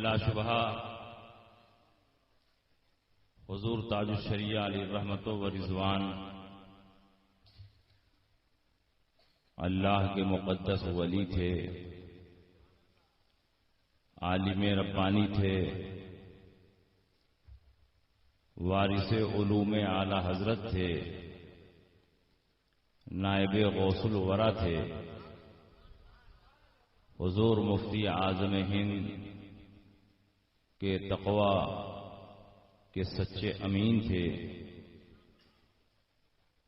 بلا شبہ حضور تاج الشریعہ علیہ رحمت و رضوان اللہ کے مقدس ولی تھے، عالم ربانی تھے، وارث علوم اعلی حضرت تھے، نائب غوث الورا تھے، حضور مفتی اعظم ہند کے تقوی کے سچے امین تھے،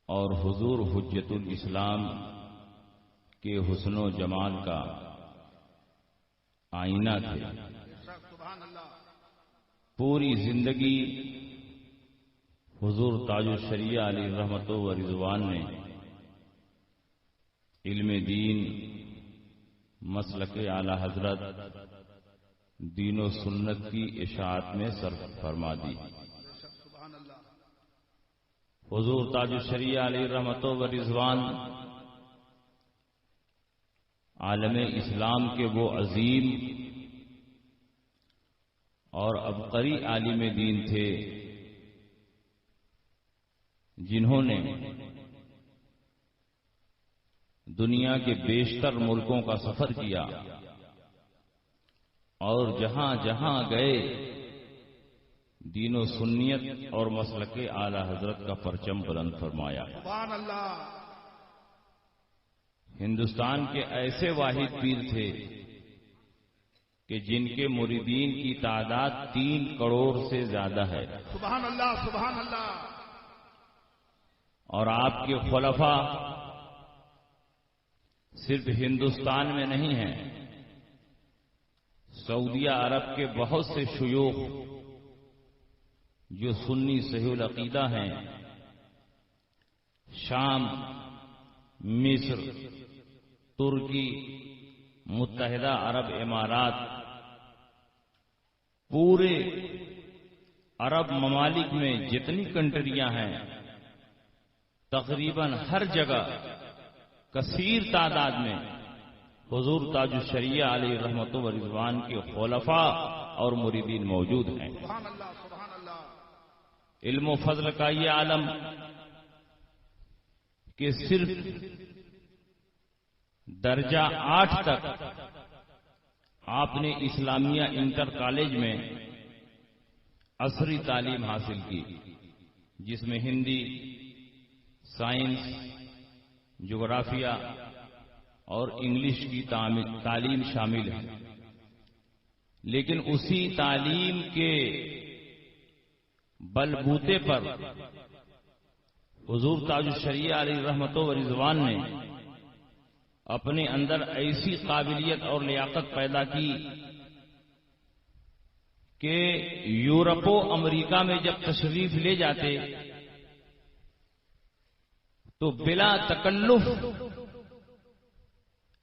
اور حضور حجت الاسلام کے حسن و جمال کا آئینہ تھے۔ پوری زندگی حضور تاج الشریعہ علیہ رحمت و رضوان نے علم دین، مسلک اعلی حضرت، دین و سنت کی اشاعت میں صرف فرما دی۔ حضور تاج الشریعہ علیہ رحمت و رضوان عالم اسلام کے وہ عظیم اور عبقری عالم دین تھے جنہوں نے دنیا کے بیشتر ملکوں کا سفر کیا اور جہاں جہاں گئے دین و سنیت اور مسلک اعلی حضرت کا پرچم بلند فرمایا۔ سبحان اللہ۔ ہندوستان کے ایسے واحد پیر تھے کہ جن کے مریدین کی تعداد 3 کروڑ سے زیادہ ہے۔ سبحان اللہ، سبحان اللہ۔ اور آپ کے خلفاء صرف ہندوستان میں نہیں ہیں، سعودیہ عرب کے بہت سے شیوخ جو سنی صحیح العقیدہ ہیں، شام، مصر، ترکی، متحدہ عرب امارات، پورے عرب ممالک میں جتنی کنٹریاں ہیں تقریباً ہر جگہ کثیر تعداد میں حضور تاج الشریعہ علیہ رحمت و رضوان کے خلفاء اور مریدین موجود ہیں۔ سبحان اللہ، سبحان اللہ۔ علم و فضل کا یہ عالم کہ صرف درجہ 8 تک آپ نے اسلامیہ انٹر کالج میں عصری تعلیم حاصل کی، جس میں ہندی، سائنس، جغرافیہ اور انگلش کی تعلیم شامل ہے۔ لیکن اسی تعلیم کے بل بوتے پر حضور تاج الشریعہ علیہ رحمت و رضوان نے اپنے اندر ایسی قابلیت اور لیاقت پیدا کی کہ یورپ و امریکہ میں جب تشریف لے جاتے تو بلا تکلف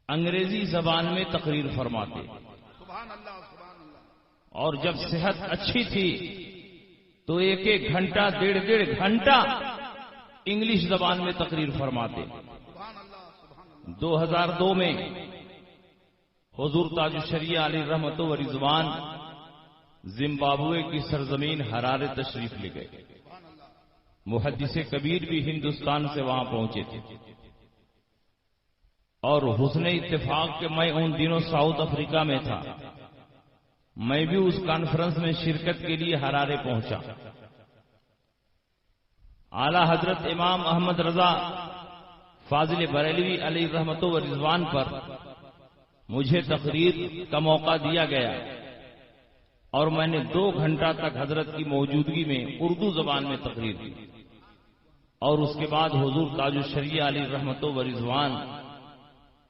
انگریزی زبان میں تقریر فرماتے، سبحان اللہ، سبحان اللہ۔ اور جب صحت اچھی تھی تو 1 گھنٹہ 1.5 گھنٹہ انگلش زبان میں تقریر فرماتے۔ 2002 میں حضور تاج الشریعہ علیہ رحمت و رضوان زمبابوے کی سرزمین حرارے تشریف لے گئے۔ محدث کبیر بھی ہندوستان سے وہاں پہنچے تھے، اور حسن اتفاق کہ میں ان دنوں ساؤتھ افریقہ میں تھا، میں بھی اس کانفرنس میں شرکت کے لیے حرارے پہنچا۔ اعلی حضرت امام احمد رضا فاضل بریلوی علیہ رحمت و رضوان پر مجھے تقریر کا موقع دیا گیا، اور میں نے 2 گھنٹہ تک حضرت کی موجودگی میں اردو زبان میں تقریر کی، اور اس کے بعد حضور تاج الشریعہ علیہ رحمت و رضوان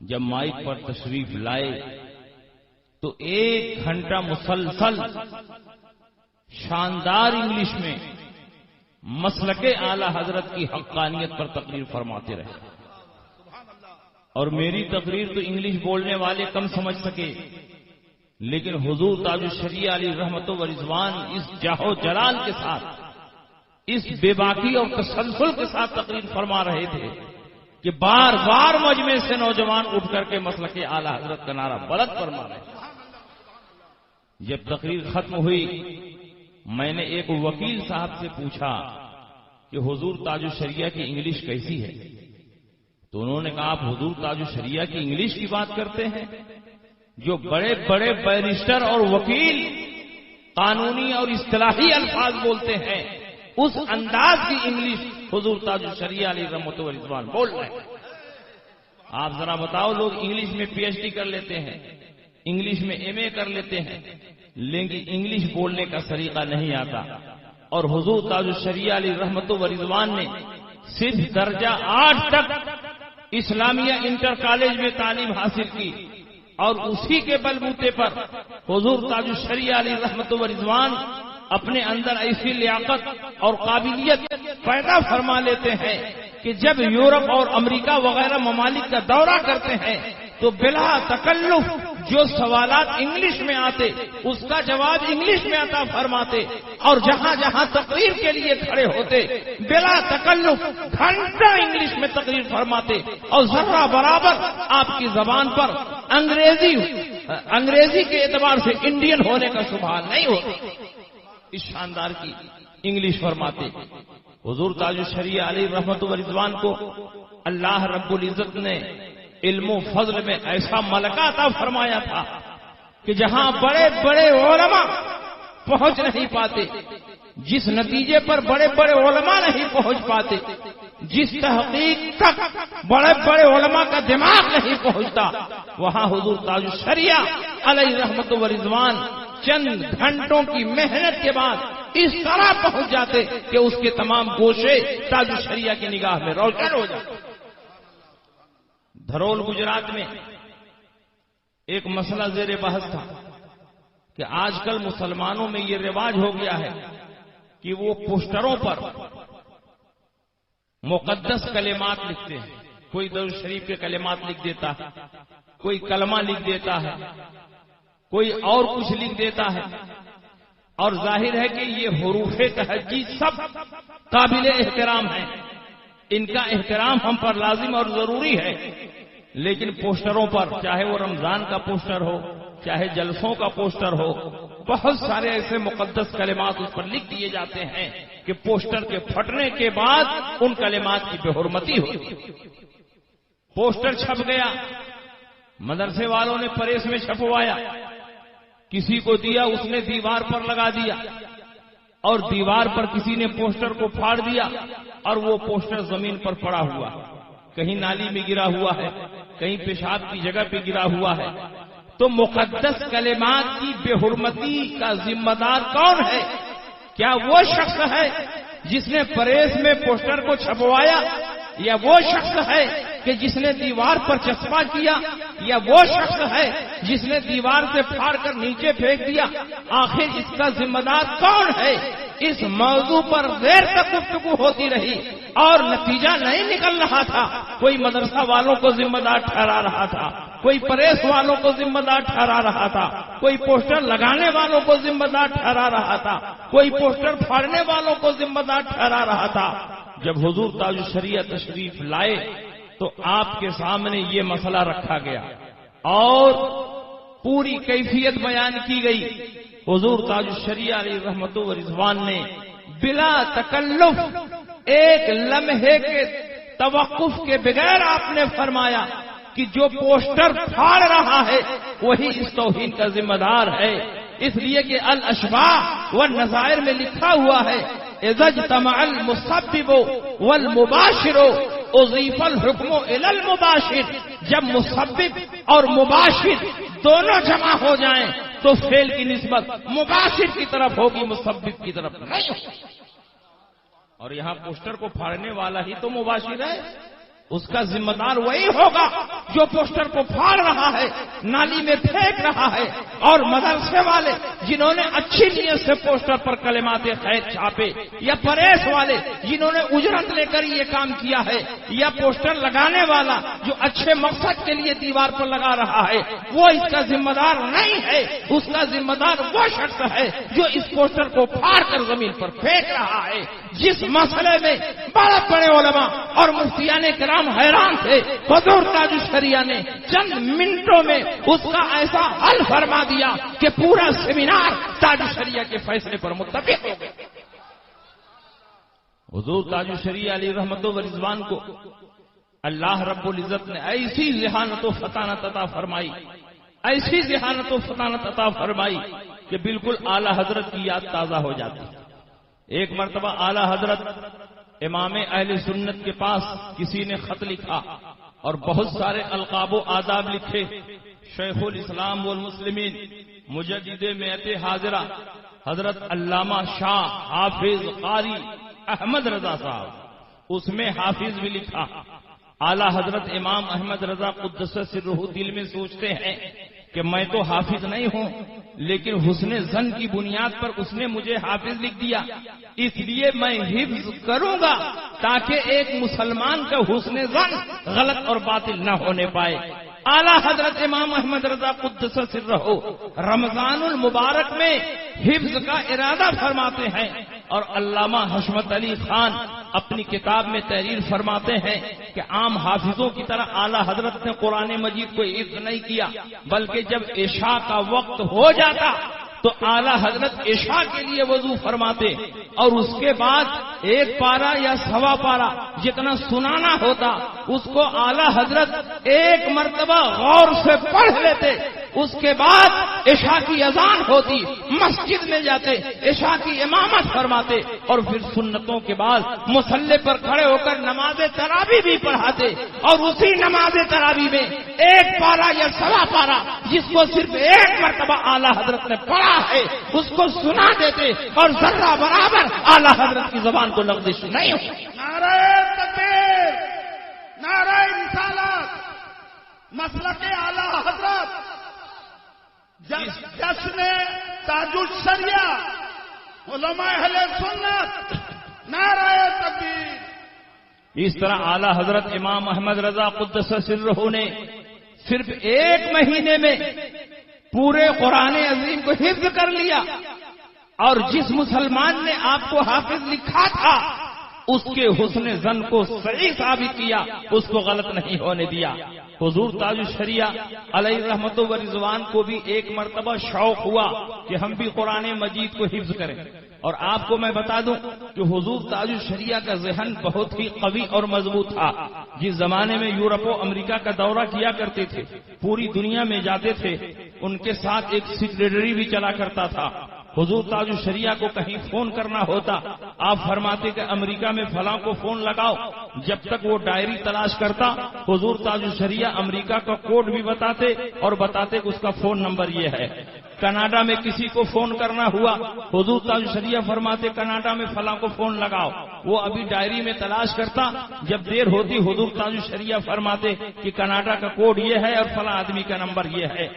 جب مائک پر تشریف لائے تو 1 گھنٹہ مسلسل شاندار انگلش میں مسلک اعلی حضرت کی حقانیت پر تقریر فرماتے رہے، اور میری تقریر تو انگلش بولنے والے کم سمجھ سکے، لیکن حضور تاج الشریعہ علیہ رحمت و رضوان اس جاہ و جلال کے ساتھ، اس بے باکی اور تسلسل کے ساتھ تقریر فرما رہے تھے کہ بار بار مجمع سے نوجوان اٹھ کر کے مسلک اعلی حضرت کا نعرہ بلند فرما رہے تھے۔ جب تقریر ختم ہوئی میں نے ایک وکیل صاحب سے پوچھا کہ حضور تاج الشریعہ کی انگلش کیسی ہے؟ تو انہوں نے کہا آپ حضور تاج الشریعہ کی انگلش کی بات کرتے ہیں؟ جو بڑے بڑے بیرسٹر اور وکیل قانونی اور اصطلاحی الفاظ بولتے ہیں اس انداز کی انگلش حضور تاج الشریعہ علیہ رحمت و رضوان بول رہے ہیں۔ آپ ذرا بتاؤ، لوگ انگلش میں پی ایچ ڈی کر لیتے ہیں، انگلش میں ایم اے کر لیتے ہیں، لیکن انگلش بولنے کا طریقہ نہیں آتا۔ اور حضور تاج الشریعہ علیہ رحمت و رضوان نے صرف درجہ 8 تک اسلامیہ انٹر کالج میں تعلیم حاصل کی، اور اسی کے بلبوتے پر حضور تاج الشریعہ علیہ رحمت و رضوان اپنے اندر ایسی لیاقت اور قابلیت پیدا فرما لیتے ہیں کہ جب یورپ اور امریکہ وغیرہ ممالک کا دورہ کرتے ہیں تو بلا تکلف جو سوالات انگلش میں آتے اس کا جواب انگلش میں عطا فرماتے، اور جہاں جہاں تقریر کے لیے کھڑے ہوتے بلا تکلف گھنٹہ انگلش میں تقریر فرماتے، اور ذرہ برابر آپ کی زبان پر انگریزی کے اعتبار سے انڈین ہونے کا شبہ نہیں ہوتا۔ اس شاندار کی انگلش فرماتے۔ حضور تاج الشریعہ علیہ رحمت و رضوان کو اللہ رب العزت نے علم و فضل میں ایسا ملکہ عطا فرمایا تھا کہ جہاں بڑے بڑے علماء پہنچ نہیں پاتے، جس نتیجے پر بڑے بڑے علماء نہیں پہنچ پاتے، جس تحقیق تک بڑے بڑے علماء کا دماغ نہیں پہنچتا، وہاں حضور تاج الشریعہ علیہ رحمت و رضوان چند گھنٹوں کی محنت کے بعد اس طرح پہنچ جاتے کہ اس کے تمام گوشے تاج الشریعہ کی نگاہ میں روشن ہو جاتے۔ دھرول گجرات میں ایک مسئلہ زیر بحث تھا کہ آج کل مسلمانوں میں یہ رواج ہو گیا ہے کہ وہ پوسٹروں پر مقدس کلمات لکھتے ہیں، کوئی درود شریف کے کلمات لکھ دیتا ہے، کوئی کلمہ لکھ دیتا ہے، کوئی اور کچھ لکھ دیتا ہے، اور ظاہر ہے کہ یہ حروف تہجی سب قابل احترام ہیں، ان کا احترام ہم پر لازم اور ضروری ہے، لیکن پوسٹروں پر چاہے وہ رمضان کا پوسٹر ہو چاہے جلسوں کا پوسٹر ہو بہت سارے ایسے مقدس کلمات اس پر لکھ دیے جاتے ہیں کہ پوسٹر کے پھٹنے کے بعد ان کلمات کی بے حرمتی ہوتی۔ پوسٹر چھپ گیا، مدرسے والوں نے پریس میں چھپوایا، کسی کو دیا اس نے دیوار پر لگا دیا، اور دیوار پر کسی نے پوسٹر کو پھاڑ دیا اور وہ پوسٹر زمین پر پڑا ہوا، کہیں نالی میں گرا ہوا ہے، کہیں پیشاب کی جگہ پہ گرا ہوا ہے۔ تو مقدس کلمات کی بے حرمتی کا ذمہ دار کون ہے؟ کیا وہ شخص ہے جس نے پریس میں پوسٹر کو چھپوایا، یا وہ شخص ہے کہ جس نے دیوار پر چسپاں کیا، یا وہ شخص ہے جس نے دیوار سے پھاڑ کر نیچے پھینک دیا؟ آخر اس کا ذمہ دار کون ہے؟ اس موضوع پر دیر تک گفتگو ہوتی رہی اور نتیجہ نہیں نکل رہا تھا۔ کوئی مدرسہ والوں کو ذمہ دار ٹھہرا رہا تھا، کوئی پریس والوں کو ذمہ دار ٹھہرا رہا تھا، کوئی پوسٹر لگانے والوں کو ذمہ دار ٹھہرا رہا تھا، کوئی پوسٹر پھاڑنے والوں کو ذمہ دار ٹھہرا رہا تھا۔ جب حضور تاج الشریعہ تشریف لائے تو آپ کے سامنے یہ مسئلہ رکھا گیا اور پوری کیفیت بیان کی گئی۔ حضور تاج الشریعہ علیہ رحمت و رضوان نے بلا تکلف ایک لمحے کے توقف کے بغیر آپ نے فرمایا کہ جو پوسٹر پھاڑ رہا ہے وہی اس توہین کا ذمہ دار ہے، اس لیے کہ الاشباح والنظائر میں لکھا ہوا ہے اذا اجتمع المسبب والمباشر اضیف الحکم الی المباشر، جب مسبب اور مباشر دونوں جمع ہو جائیں تو فعل کی نسبت مباشر کی طرف ہوگی، مسبب کی طرف نہیں ہوگی۔ اور یہاں پوسٹر کو پھاڑنے والا ہی تو مباشر ہے، اس کا ذمہ دار وہی ہوگا جو پوسٹر کو پھاڑ رہا ہے، نالی میں پھینک رہا ہے۔ اور مدرسے والے جنہوں نے اچھی نیت سے پوسٹر پر کلمات خیر چھاپے، یا پریس والے جنہوں نے اجرت لے کر یہ کام کیا ہے، یا پوسٹر لگانے والا جو اچھے مقصد کے لیے دیوار پر لگا رہا ہے، وہ اس کا ذمہ دار نہیں ہے۔ اس کا ذمہ دار وہ شخص ہے جو اس پوسٹر کو پھاڑ کر زمین پر پھینک رہا ہے۔ جس مسئلے میں بڑے بڑے علماء اور مفتیان کرام تمام حیران تھے. حضور تاج الشریعہ نے چند منٹوں میں اس کا ایسا حل فرما دیا کہ پورا سیمینار تاج الشریعہ کے فیصلے پر متفق ہو گیا. حضور تاج الشریعہ علیہ رحمت و رضوان کو اللہ رب العزت نے ایسی ذہانت و فطانت عطا فرمائی، ایسی ذہانت و فطانت عطا فرمائی کہ بالکل اعلی حضرت کی یاد تازہ ہو جاتی. ایک مرتبہ اعلی حضرت امام اہل سنت کے پاس کسی نے خط لکھا اور بہت سارے القاب و آداب لکھے. شیخ الاسلام والمسلمین مجدد مئت حاضرہ حضرت علامہ شاہ حافظ قاری احمد رضا صاحب، اس میں حافظ بھی لکھا. اعلی حضرت امام احمد رضا قدس سرہ دل میں سوچتے ہیں کہ میں تو حافظ نہیں ہوں، لیکن حسن ظن کی بنیاد پر اس نے مجھے حافظ لکھ دیا، اس لیے میں حفظ کروں گا تاکہ ایک مسلمان کا حسن ظن غلط اور باطل نہ ہونے پائے. اعلی حضرت امام احمد رضا قدس سرہ رمضان المبارک میں حفظ کا ارادہ فرماتے ہیں، اور علامہ حشمت علی خان اپنی کتاب میں تحریر فرماتے ہیں کہ عام حافظوں کی طرح اعلی حضرت نے قرآن مجید کو حفظ نہیں کیا، بلکہ جب عشاء کا وقت ہو جاتا تو اعلی حضرت عشاء کے لیے وضو فرماتے اور اس کے بعد ایک پارا یا سوا پارا جتنا سنانا ہوتا اس کو اعلی حضرت ایک مرتبہ غور سے پڑھ لیتے. اس کے بعد عشاء کی اذان ہوتی، مسجد میں جاتے، عشاء کی امامت فرماتے اور پھر سنتوں کے بعد مصلی پر کھڑے ہو کر نماز تراویح بھی پڑھاتے، اور اسی نماز تراویح میں ایک پارا یا سوا پارا جس کو صرف ایک مرتبہ اعلی حضرت نے پڑھا ہے اس کو سنا دیتے، اور ذرہ برابر اعلی حضرت کی زبان کو لغزش نہیں ہوتی. نعرہ تکبیر، نعرہ رسالت، مسلک اعلی حضرت، جشن تاج الشریعہ، علماء اہل سنت، نعرہ تکبیر. اس طرح اعلی حضرت امام احمد رضا قدس سرہ نے صرف ایک مہینے میں پورے قرآن عظیم کو حفظ کر لیا، اور جس مسلمان نے آپ کو حافظ لکھا تھا اس کے حسن ظن کو صحیح ثابت کیا، اس کو غلط نہیں ہونے دیا. حضور تاج الشریعہ علیہ رحمت و رضوان کو بھی ایک مرتبہ شوق ہوا کہ ہم بھی قرآن مجید کو حفظ کریں. اور آپ کو میں بتا دوں کہ حضور تاج الشریعہ کا ذہن بہت ہی قوی اور مضبوط تھا. جس زمانے میں یورپ و امریکہ کا دورہ کیا کرتے تھے، پوری دنیا میں جاتے تھے، ان کے ساتھ ایک سیکریٹری بھی چلا کرتا تھا. حضور تاج الشریعہ کو کہیں فون کرنا ہوتا، آپ فرماتے کہ امریکہ میں فلاں کو فون لگاؤ. جب تک وہ ڈائری تلاش کرتا حضور تاج الشریعہ امریکہ کا کوڈ بھی بتاتے اور بتاتے کہ اس کا فون نمبر یہ ہے. کینیڈا میں کسی کو فون کرنا ہوا، حضور تاج الشریعہ فرماتے کینیڈا میں فلاں کو فون لگاؤ. وہ ابھی ڈائری میں تلاش کرتا، جب دیر ہوتی حضور تاج الشریعہ فرماتے کہ کینیڈا کا کوڈ یہ ہے اور فلاں آدمی کا نمبر یہ ہے.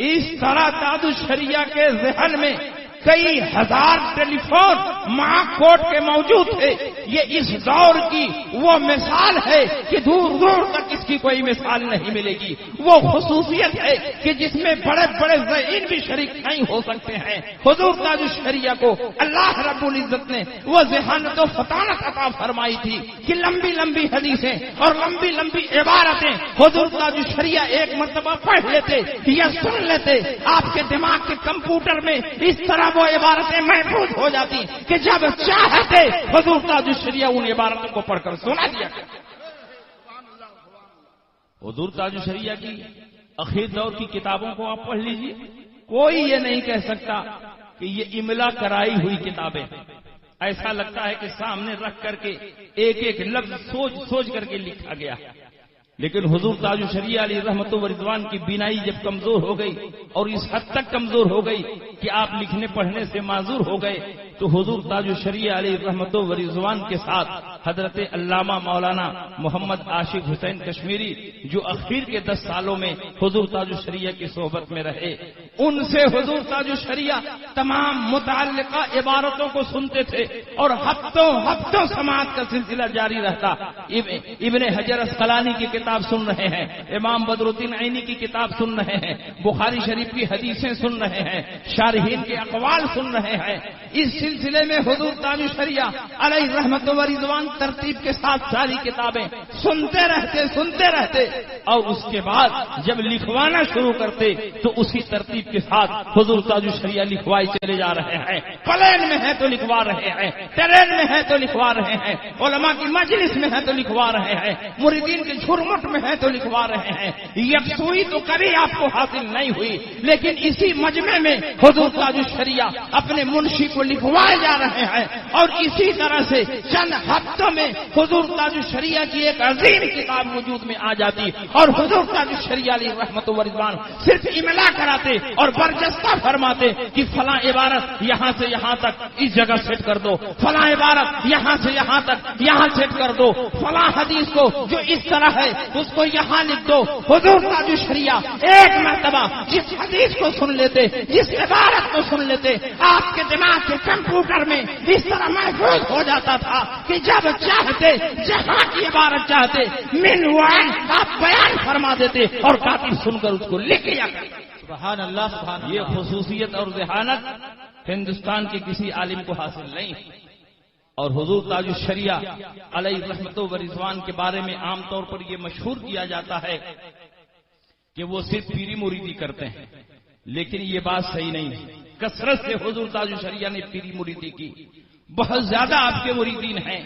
اس طرح تاج الشریعہ کے ذہن میں کئی ہزار ٹیلی فون مہا کوٹ کے موجود تھے. یہ اس دور کی وہ مثال ہے کہ دور دور تک اس کی کوئی مثال نہیں ملے گی. وہ خصوصیت ہے کہ جس میں بڑے بڑے ذہین بھی شریک نہیں ہو سکتے ہیں. حضور تاج الشریعہ کو اللہ رب العزت نے وہ ذہانت و فطانت عطا فرمائی تھی کہ لمبی لمبی حدیثیں اور لمبی لمبی عبارتیں حضور تاج الشریعہ ایک مرتبہ پڑھ لیتے یا سن لیتے، آپ کے دماغ کے کمپیوٹر میں اس طرح وہ عبارتیں محفوظ ہو جاتی کہ جب چاہتے حضور تاج الشریعہ ان عبارتوں کو پڑھ کر سنا دیا. حضور تاج الشریعہ کی اخیر دور کی کتابوں کو آپ پڑھ لیجئے، کوئی یہ نہیں کہہ سکتا کہ یہ املا کرائی ہوئی کتابیں. ایسا لگتا ہے کہ سامنے رکھ کر کے ایک ایک لفظ سوچ سوچ کر کے لکھا گیا. لیکن حضور تاج الشریعہ علیہ رحمت و رضوان کی بینائی جب کمزور ہو گئی اور اس حد تک کمزور ہو گئی کہ آپ لکھنے پڑھنے سے معذور ہو گئے، تو حضور تاج الشریعہ علیہ رحمت و رضوان کے ساتھ حضرت علامہ مولانا محمد عاشق حسین کشمیری جو اخیر کے 10 سالوں میں حضور تاج الشریعہ کی صحبت میں رہے، ان سے حضور تاج الشریعہ تمام متعلقہ عبارتوں کو سنتے تھے اور ہفتوں ہفتوں سماعت کا سلسلہ جاری رہتا. ابن حجر اسقلانی کی کتاب سن رہے ہیں، امام بدر الدین عینی کی کتاب سن رہے ہیں، بخاری شریف کی حدیثیں سن رہے ہیں، شارحین کے اقوال سن رہے ہیں. اس سلسلے میں حضور تاج الشریعہ علیہ رحمت و رضوان ترتیب کے ساتھ ساری کتابیں سنتے رہتے اور اس کے بعد جب لکھوانا شروع کرتے تو اسی ترتیب کے ساتھ حضور تاج الشریعہ لکھوائے چلے جا رہے ہیں. پلین میں ہے تو لکھوا رہے ہیں, ٹرین میں ہے تو لکھوا رہے ہیں, علماء کی مجلس میں ہے تو لکھوا رہے ہیں, مریدین کے جھرمٹ میں ہے تو لکھوا رہے ہیں. یکسوئی تو کبھی آپ کو حاصل نہیں ہوئی, لیکن اسی مجمع میں حضور تاج الشریعہ اپنے منشی کو لکھوائے جا رہے ہیں. اور اسی طرح سے چند ہفتوں میں حضور تاج الشریعہ کی ایک عظیم کتاب وجود میں آ جاتی اور حضور تاج الشریعہ علیہ رحمت و رضوان صرف املا کراتے اور برجستہ فرماتے کہ فلاں عبارت یہاں سے یہاں تک اس جگہ سیٹ کر دو, فلاں عبارت یہاں سے یہاں تک یہاں سیٹ کر دو, فلاں حدیث کو جو اس طرح ہے اس کو یہاں لکھ دو. حضور تاج الشریعہ ایک مرتبہ جس حدیث کو سن لیتے, جس عبارت کو سن لیتے, آپ کے دماغ کے کمپیوٹر میں اس طرح محفوظ ہو جاتا تھا کہ جب چاہتے جہاں کی عبارت چاہتے من وعن آپ بیان فرما دیتے اور کاتب سن کر اس کو لکھ لیا. سبحان اللہ, سبحان اللہ. یہ خصوصیت اور ذہانت ہندوستان کے کسی عالم کو حاصل نہیں. اور حضور تاج الشریعہ علیہ رحمت و رضوان کے بارے میں عام طور پر یہ مشہور کیا جاتا ہے کہ وہ صرف پیری مریدی کرتے ہیں, لیکن یہ بات صحیح نہیں ہے. کثرت سے حضور تاج الشریعہ نے پیری مریدی کی, بہت زیادہ آپ کے مریدین ہیں,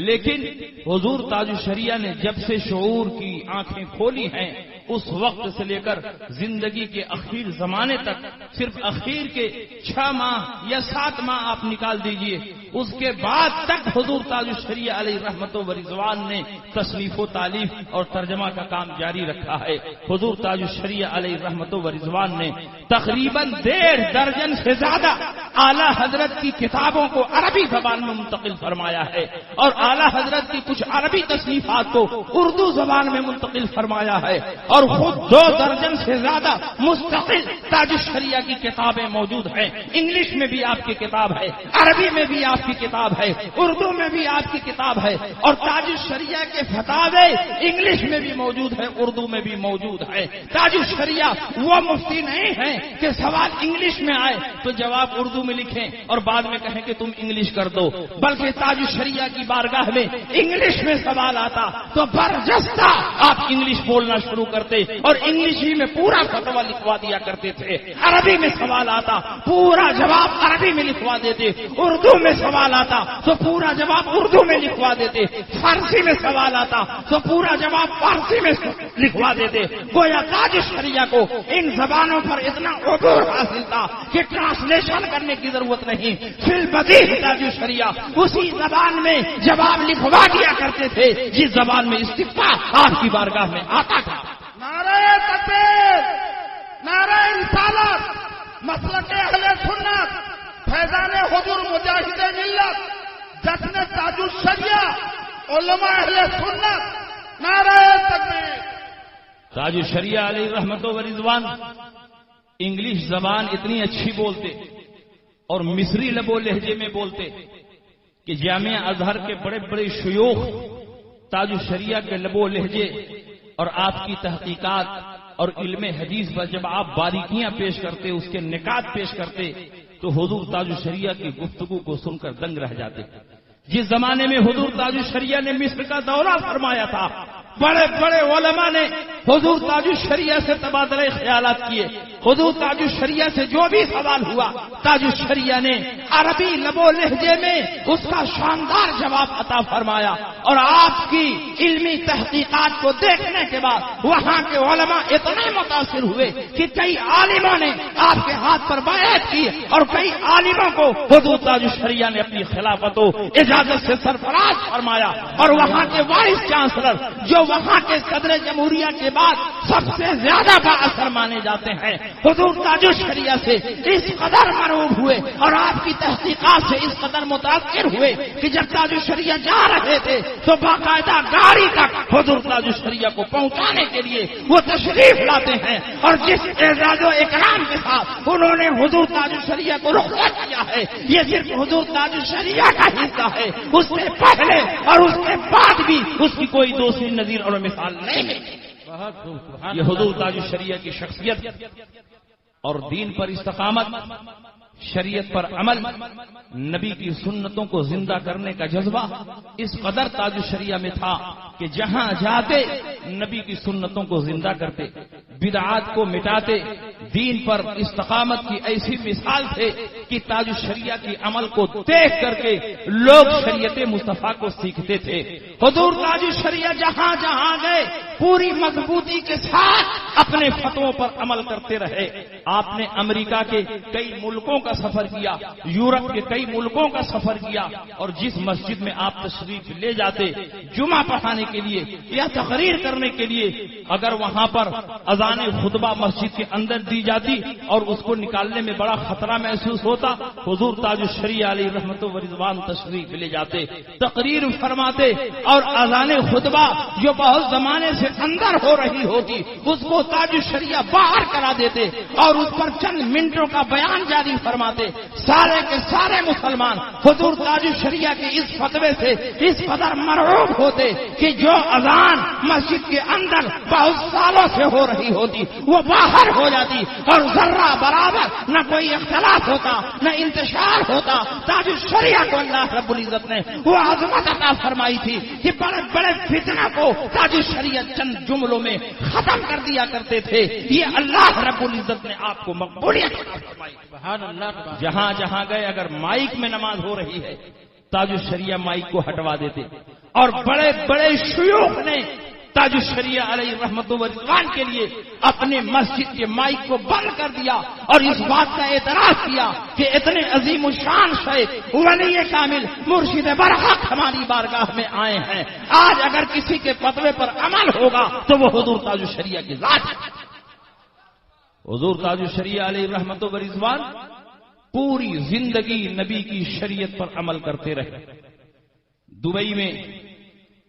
لیکن حضور تاج الشریعہ نے جب سے شعور کی آنکھیں کھولی ہیں اس وقت سے لے کر زندگی کے اخیر زمانے تک, صرف اخیر کے 6 ماہ یا 7 ماہ آپ نکال دیجئے, اس کے بعد تک حضور تاج الشریعہ علیہ رحمت و رضوان نے تصنیف و تالیف اور ترجمہ کا کام جاری رکھا ہے. حضور تاج الشریعہ علیہ رحمت و رضوان نے تقریباً 1.5 درجن سے زیادہ اعلیٰ حضرت کی کتابوں کو عربی زبان میں منتقل فرمایا ہے اور اعلیٰ حضرت کی کچھ عربی تصنیفات کو اردو زبان میں منتقل فرمایا ہے. اور خود 2 درجن سے زیادہ مستقل تاج الشریعہ کی کتابیں موجود ہیں. انگلش میں بھی آپ کی کتاب ہے, عربی میں بھی آپ کی کتاب ہے, اردو میں بھی آپ کی کتاب ہے, اور تاج الشریعہ کے فتاوے انگلش میں بھی موجود ہے, اردو میں بھی موجود ہے. تاج الشریعہ وہ مفتی نہیں ہیں کہ سوال انگلش میں آئے تو جواب اردو میں لکھیں اور بعد میں کہیں کہ تم انگلش کر دو, بلکہ تاج الشریعہ کی بارگاہ میں انگلش میں سوال آتا تو برجستہ آپ انگلش بولنا شروع کرتے اور انگلش میں پورا فتوا لکھوا دیا کرتے تھے. عربی میں سوال آتا پورا جواب عربی میں لکھوا دیتے, اردو میں سوال آتا تو پورا جواب اردو میں لکھوا دیتے, فارسی میں سوال آتا تو پورا جواب فارسی میں لکھوا دیتے. گویا تاج الشریعہ کو ان زبانوں پر اتنا عبور حاصل تھا کہ ٹرانسلیشن کرنے کی ضرورت نہیں, فی البدیہہ تاج الشریعہ اسی زبان میں جواب لکھوا دیا کرتے تھے جس زبان میں استفتاء آپ کی بارگاہ میں آتا تھا. نعرہ تکبیر, نعرہ رسالت, مسلک اہل سنت, فیضان حضور مجاہد ملت, جشن تاج الشریعہ, علماء اہل سنت, نعرہ تکبیر. تاج الشریعہ علیہ رحمت و رضوان انگلش زبان اتنی اچھی بولتے اور مصری لب و لہجے میں بولتے کہ جامعہ ازہر کے بڑے بڑے شیوخ تاج الشریعہ کے لب و لہجے اور آپ کی تحقیقات اور علم حدیث پر جب آپ باریکیاں پیش کرتے, اس کے نکات پیش کرتے, تو حضور تاج الشریعہ کی گفتگو کو سن کر دنگ رہ جاتے. جس زمانے میں حضور تاج الشریعہ نے مصر کا دورہ فرمایا تھا, بڑے بڑے علماء نے حضور تاج الشریعہ سے تبادلہ خیالات کیے. حضور تاج الشریعہ سے جو بھی سوال ہوا تاج الشریعہ نے عربی لب و لہجے میں اس کا شاندار جواب عطا فرمایا. اور آپ کی علمی تحقیقات کو دیکھنے کے بعد وہاں کے علماء اتنے متاثر ہوئے کہ کئی عالموں نے آپ کے ہاتھ پر بیعت کی اور کئی عالموں کو حضور تاج الشریعہ نے اپنی خلافت و اجازت سے سرفراز فرمایا. اور وہاں کے وائس چانسلر جو وہاں کے صدر جمہوریہ کے بعد سب سے زیادہ بااثر مانے جاتے ہیں, حضور تاج الشریعہ سے اس قدر مرعوب ہوئے اور آپ کی تحقیقات سے اس قدر متاثر ہوئے کہ جب تاج الشریعہ جا رہے تھے تو باقاعدہ گاڑی تک حضور تاج الشریعہ کو پہنچانے کے لیے وہ تشریف لاتے ہیں. اور جس اعزاز و اکرام کے ساتھ انہوں نے حضور تاج الشریعہ کو رخصت کیا ہے, یہ صرف حضور تاج الشریعہ کا حصہ ہے. اس سے پہلے اور اس کے بعد بھی اس کی کوئی دوسری نظیر اور مثال نہیں ہے. یہ حضور تاج الشریعہ کی شخصیت اور دین پر استقامت, شریعت پر عمل، نبی کی سنتوں کو زندہ کرنے کا جذبہ اس قدر تاج الشریعہ میں تھا کہ جہاں جاتے نبی کی سنتوں کو زندہ کرتے، بدعات کو مٹاتے، دین پر استقامت کی ایسی مثال تھے کہ تاج الشریعہ کی عمل کو دیکھ کر کے لوگ شریعت مصطفیٰ کو سیکھتے تھے۔ حضور تاج الشریعہ جہاں جہاں گئے پوری مضبوطی کے ساتھ اپنے فتووں پر عمل کرتے رہے۔ آپ نے امریکہ کے کئی ملکوں کا سفر کیا، یورپ کے کئی ملکوں کا سفر کیا، اور جس مسجد میں آپ تشریف لے جاتے جمعہ پڑھانے کے لیے یا تقریر کرنے کے لیے، اگر وہاں پر اذان خطبہ مسجد کے اندر دی جاتی اور اس کو نکالنے میں بڑا خطرہ محسوس ہوتا، حضور تاج الشریعہ علیہ رحمت و رضوان تشریف لے جاتے، تقریر فرماتے، اور اذان خطبہ جو بہت زمانے سے اندر ہو رہی ہوتی اس کو تاج الشریعہ باہر کرا دیتے اور اس پر چند منٹوں کا بیان جاری فرماتے۔ سارے کے سارے مسلمان حضور تاج الشریعہ کے اس فتوے سے اس قدر مرعوب ہوتے کہ جو اذان مسجد کے اندر بہت سالوں سے ہو رہی ہوتی وہ باہر ہو جاتی، اور ذرہ برابر نہ کوئی اختلاف ہوتا نہ انتشار ہوتا۔ تاج الشریعہ کو اللہ رب العزت نے وہ عظمت عطا فرمائی تھی کہ بڑے بڑے فتنہ کو تاج الشریعہ چند جملوں میں ختم کر دیا کرتے تھے۔ یہ اللہ رب العزت نے آپ کو مقبولیت عطا فرمائی۔ سبحان اللہ۔ جہاں جہاں گئے اگر مائک میں نماز ہو رہی ہے تاج الشریعہ مائک کو ہٹوا دیتے، اور بڑے بڑے شیوخ نے تاج الشریعہ علیہ رحمت و رضوان کے لیے اپنے مسجد کے مائک کو بند کر دیا اور اس بات کا اعتراف کیا کہ اتنے عظیم الشان شیخ ولی کامل مرشد برحق ہماری بارگاہ میں آئے ہیں، آج اگر کسی کے فتوے پر عمل ہوگا تو وہ حضور تاج الشریعہ کی ذات ہے۔ حضور تاج الشریعہ علیہ رحمت و رضوان پوری زندگی نبی کی شریعت پر عمل کرتے رہے۔ دبئی میں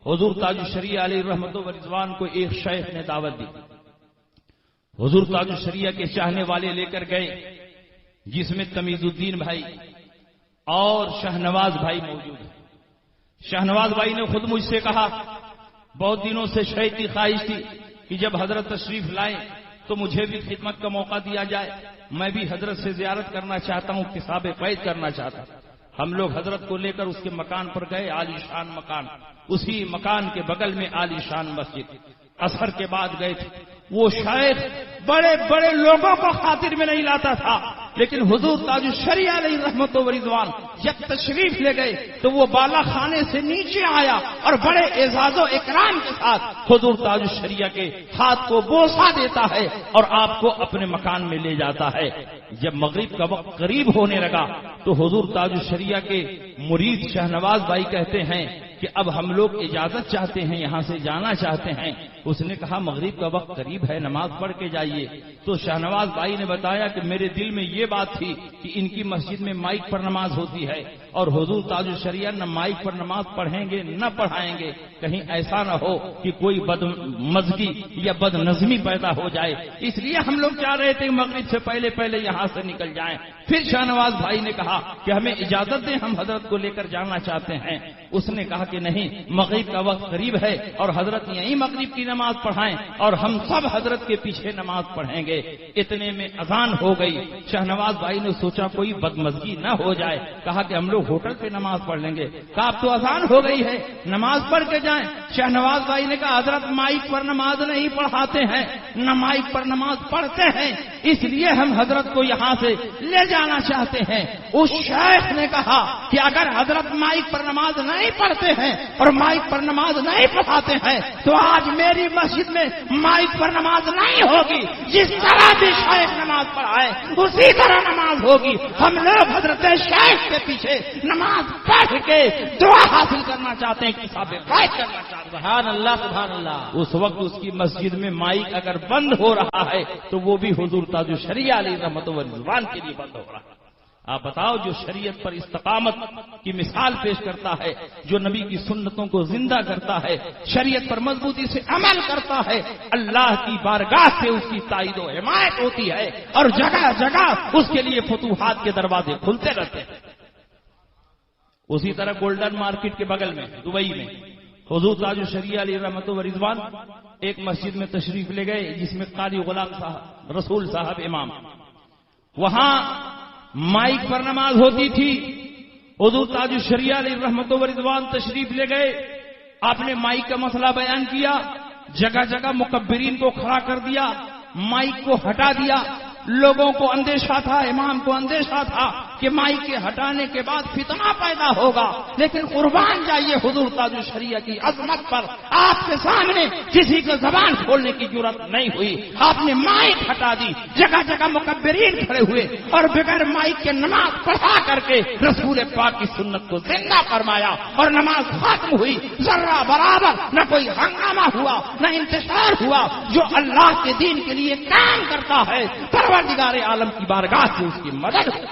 حضور تاج الشریعہ علیہ رحمت و رضوان کو ایک شیخ نے دعوت دی، حضور تاج الشریعہ کے چاہنے والے لے کر گئے، جس میں تمیز الدین بھائی اور شہنواز بھائی موجود ہیں۔ شہنواز بھائی نے خود مجھ سے کہا بہت دنوں سے شیخ کی خواہش تھی کہ جب حضرت تشریف لائیں تو مجھے بھی خدمت کا موقع دیا جائے، میں بھی حضرت سے زیارت کرنا چاہتا ہوں، کتاب قید کرنا چاہتا ہوں۔ ہم لوگ حضرت کو لے کر اس کے مکان پر گئے، عالی شان مکان، اسی مکان کے بغل میں عالی شان مسجد۔ عصر کے بعد گئے تھے، وہ شیخ بڑے بڑے لوگوں کو خاطر میں نہیں لاتا تھا، لیکن حضور تاج الشریعہ علیہ رحمت و رضوان جب تشریف لے گئے تو وہ بالا خانے سے نیچے آیا اور بڑے اعزاز و اکرام کے ساتھ حضور تاج الشریعہ کے ہاتھ کو بوسہ دیتا ہے اور آپ کو اپنے مکان میں لے جاتا ہے۔ جب مغرب کا وقت قریب ہونے لگا تو حضور تاج الشریعہ کے مرید شہنواز بھائی کہتے ہیں کہ اب ہم لوگ اجازت چاہتے ہیں، یہاں سے جانا چاہتے ہیں۔ اس نے کہا مغرب کا وقت قریب ہے، نماز پڑھ کے جائیے۔ تو شہنواز بھائی نے بتایا کہ میرے دل میں یہ بات تھی کہ ان کی مسجد میں مائک پر نماز ہوتی ہے اور حضور تاج الشریعہ نہ مائک پر نماز پڑھیں گے نہ پڑھائیں گے، کہیں ایسا نہ ہو کہ کوئی بد مزگی یا بد نظمی پیدا ہو جائے، اس لیے ہم لوگ چاہ رہے تھے مغرب سے پہلے پہلے یہاں سے نکل جائیں۔ پھر شہنواز بھائی نے کہا کہ ہمیں اجازت دیں، ہم حضرت کو لے کر جانا چاہتے ہیں۔ اس نے کہا کہ نہیں، مغرب کا وقت قریب ہے اور حضرت یہیں مغرب کی نماز پڑھائیں اور ہم سب حضرت کے پیچھے نماز پڑھیں گے۔ اتنے میں اذان ہو گئی۔ شہنواز بھائی نے سوچا کوئی بدمزگی نہ ہو جائے، کہا کہ ہم لوگ ہوٹل پہ نماز پڑھ لیں گے۔ کہا اب تو اذان ہو گئی ہے، نماز پڑھ کے جائیں۔ شہنواز بھائی نے کہا حضرت مائک پر نماز نہیں پڑھاتے ہیں، نہ مائک پر نماز پڑھتے ہیں، اس لیے ہم حضرت کو یہاں سے لے جانا چاہتے ہیں۔ اس شیخ نے کہا کہ اگر حضرت مائک پر نماز نہیں پڑھتے ہیں اور مائک پر نماز نہیں پڑھاتے ہیں تو آج میری مسجد میں مائک پر نماز نہیں ہوگی، جس طرح بھی شیخ نماز پڑھائے اسی طرح نماز ہوگی۔ ہم لوگ حضرت شیخ کے پیچھے نماز پڑھ کے دعا حاصل کرنا چاہتے ہیں، کتاب قید کرنا چاہتے ہیں۔ سبحان اللہ سبحان اللہ۔ اس وقت اس کی مسجد میں مائک اگر بند ہو رہا ہے تو وہ بھی حضور تاج الشریعہ علیہ رحمت و رضوان کے لیے بند ہو رہا ہے۔ آپ بتاؤ، جو شریعت پر استقامت کی مثال پیش کرتا ہے، جو نبی کی سنتوں کو زندہ کرتا ہے، شریعت پر مضبوطی سے عمل کرتا ہے، اللہ کی بارگاہ سے اس کی تائید و حمایت ہوتی ہے اور جگہ جگہ اس کے لیے فتوحات کے دروازے کھلتے رہتے ہیں۔ اسی طرح گولڈن مارکیٹ کے بغل میں دبئی میں حضور تاج الشریعہ علیہ رحمت و رضوان ایک مسجد میں تشریف لے گئے جس میں قاری غلام صاحب رسول صاحب امام، وہاں مائک پر نماز ہوتی تھی، حضور تاج الشریعہ علیہ رحمت و رضوان تشریف لے گئے، آپ نے مائک کا مسئلہ بیان کیا، جگہ جگہ مکبرین کو کھڑا کر دیا، مائک کو ہٹا دیا۔ لوگوں کو اندیشہ تھا، امام کو اندیشہ تھا کہ مائک کے ہٹانے کے بعد فتنہ پیدا ہوگا، لیکن قربان جائیے حضور تاج الشریعہ کی عظمت پر آپ کے سامنے کسی کو زبان کھولنے کی جرات نہیں ہوئی۔ آپ نے مائک ہٹا دی، جگہ جگہ مکبرین کھڑے ہوئے اور بغیر مائک کے نماز پڑھا کر کے رسول پاک کی سنت کو زندہ فرمایا اور نماز ختم ہوئی۔ ذرہ برابر نہ کوئی ہنگامہ ہوا، نہ انتشار ہوا۔ جو اللہ کے دین کے لیے کام کرتا ہے پروردگار عالم کی بارگاہ سے اس کی مدد ہو۔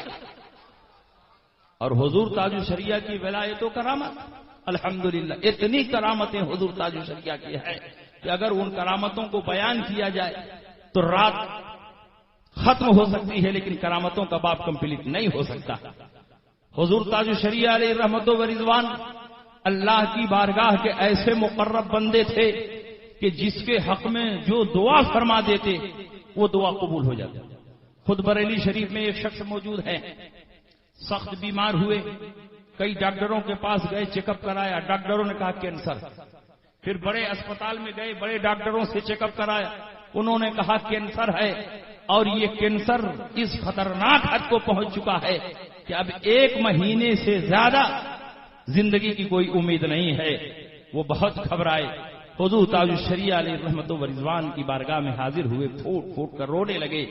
اور حضور تاج الشریعہ کی ولایت و کرامت، الحمدللہ اتنی کرامتیں حضور تاج الشریعہ کی ہے کہ اگر ان کرامتوں کو بیان کیا جائے تو رات ختم ہو سکتی ہے، لیکن کرامتوں کا باب کمپلیٹ نہیں ہو سکتا۔ حضور تاج الشریعہ علیہ رحمت و رضوان اللہ کی بارگاہ کے ایسے مقرب بندے تھے کہ جس کے حق میں جو دعا فرما دیتے وہ دعا قبول ہو جاتی۔ خود بریلی شریف میں ایک شخص موجود ہے، سخت بیمار ہوئے، کئی ڈاکٹروں کے پاس گئے، چیک اپ کرایا، ڈاکٹروں نے کہا کینسر۔ پھر بڑے اسپتال میں گئے، بڑے ڈاکٹروں سے چیک اپ کرایا، انہوں نے کہا کینسر ہے، اور یہ کینسر اس خطرناک حد کو پہنچ چکا ہے کہ اب 1 مہینے سے زیادہ زندگی کی کوئی امید نہیں ہے۔ وہ بہت گھبرائے، حضور تاج الشریعہ علیہ رحمت و رضوان کی بارگاہ میں حاضر ہوئے، پھوٹ پھوٹ کر رونے لگے۔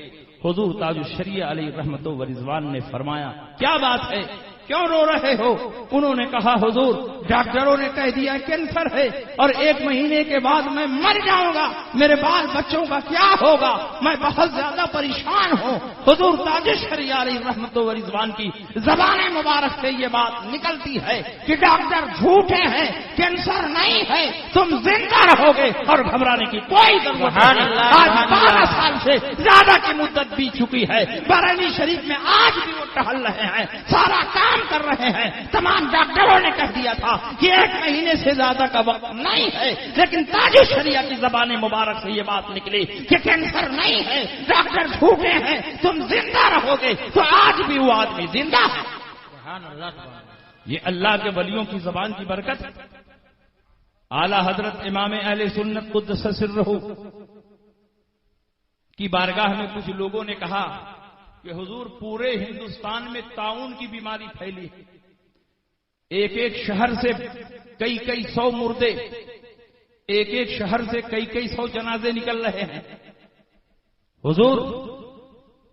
حضور تاج الشریعہ علیہ رحمت و رضوان نے فرمایا کیا بات ہے، کیوں رو رہے ہو؟ انہوں نے کہا حضور ڈاکٹروں نے کہہ دیا کینسر ہے اور 1 مہینے کے بعد میں مر جاؤں گا، میرے بال بچوں کا کیا ہوگا، میں بہت زیادہ پریشان ہوں۔ حضور تاج الشریعہ علیہ رحمت و رضوان کی زبان مبارک سے یہ بات نکلتی ہے کہ ڈاکٹر جھوٹے ہیں، کینسر نہیں ہے، تم زندہ رہو گے اور گھبرانے کی کوئی ضرورت نہیں۔ آج 12 سال سے زیادہ کی مدت بیت چکی ہے، بریلی شریف میں آج بھی وہ ٹہل رہے ہیں، سارا کام کر رہے ہیں۔ تمام ڈاکٹروں نے کہہ دیا تھا کہ 1 مہینے سے زیادہ کا وقت نہیں ہے، لیکن تاج الشریعہ کی زبان مبارک سے یہ بات نکلی کہ کینسر نہیں ہے، ڈاکٹر جھوٹے ہیں، تم زندہ رہو گے، تو آج بھی وہ آدمی زندہ ہے۔ یہ اللہ کے ولیوں کی زبان کی برکت۔ اعلی حضرت امام اہل سنت قدس سرہ کی بارگاہ میں کچھ لوگوں نے کہا کہ حضور پورے ہندوستان میں طاعون کی بیماری پھیلی ہے، ایک شہر سے کئی 100 مردے، ایک شہر سے کئی 100 جنازے نکل رہے ہیں۔ حضور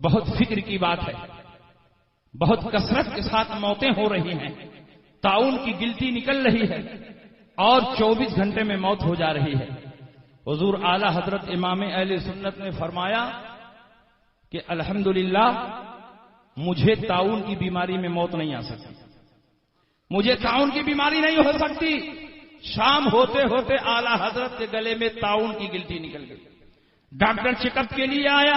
بہت فکر کی بات ہے، بہت کثرت کے ساتھ موتیں ہو رہی ہیں، طاعون کی گلٹی نکل رہی ہے اور 24 گھنٹے میں موت ہو جا رہی ہے۔ حضور اعلی حضرت امام اہل سنت نے فرمایا کہ الحمدللہ مجھے طاعون کی بیماری میں موت نہیں آ سکتی، مجھے طاعون کی بیماری نہیں ہو سکتی۔ شام ہوتے ہوتے اعلی حضرت کے گلے میں طاعون کی گلٹی نکل گئی۔ ڈاکٹر چیک اپ کے لیے آیا،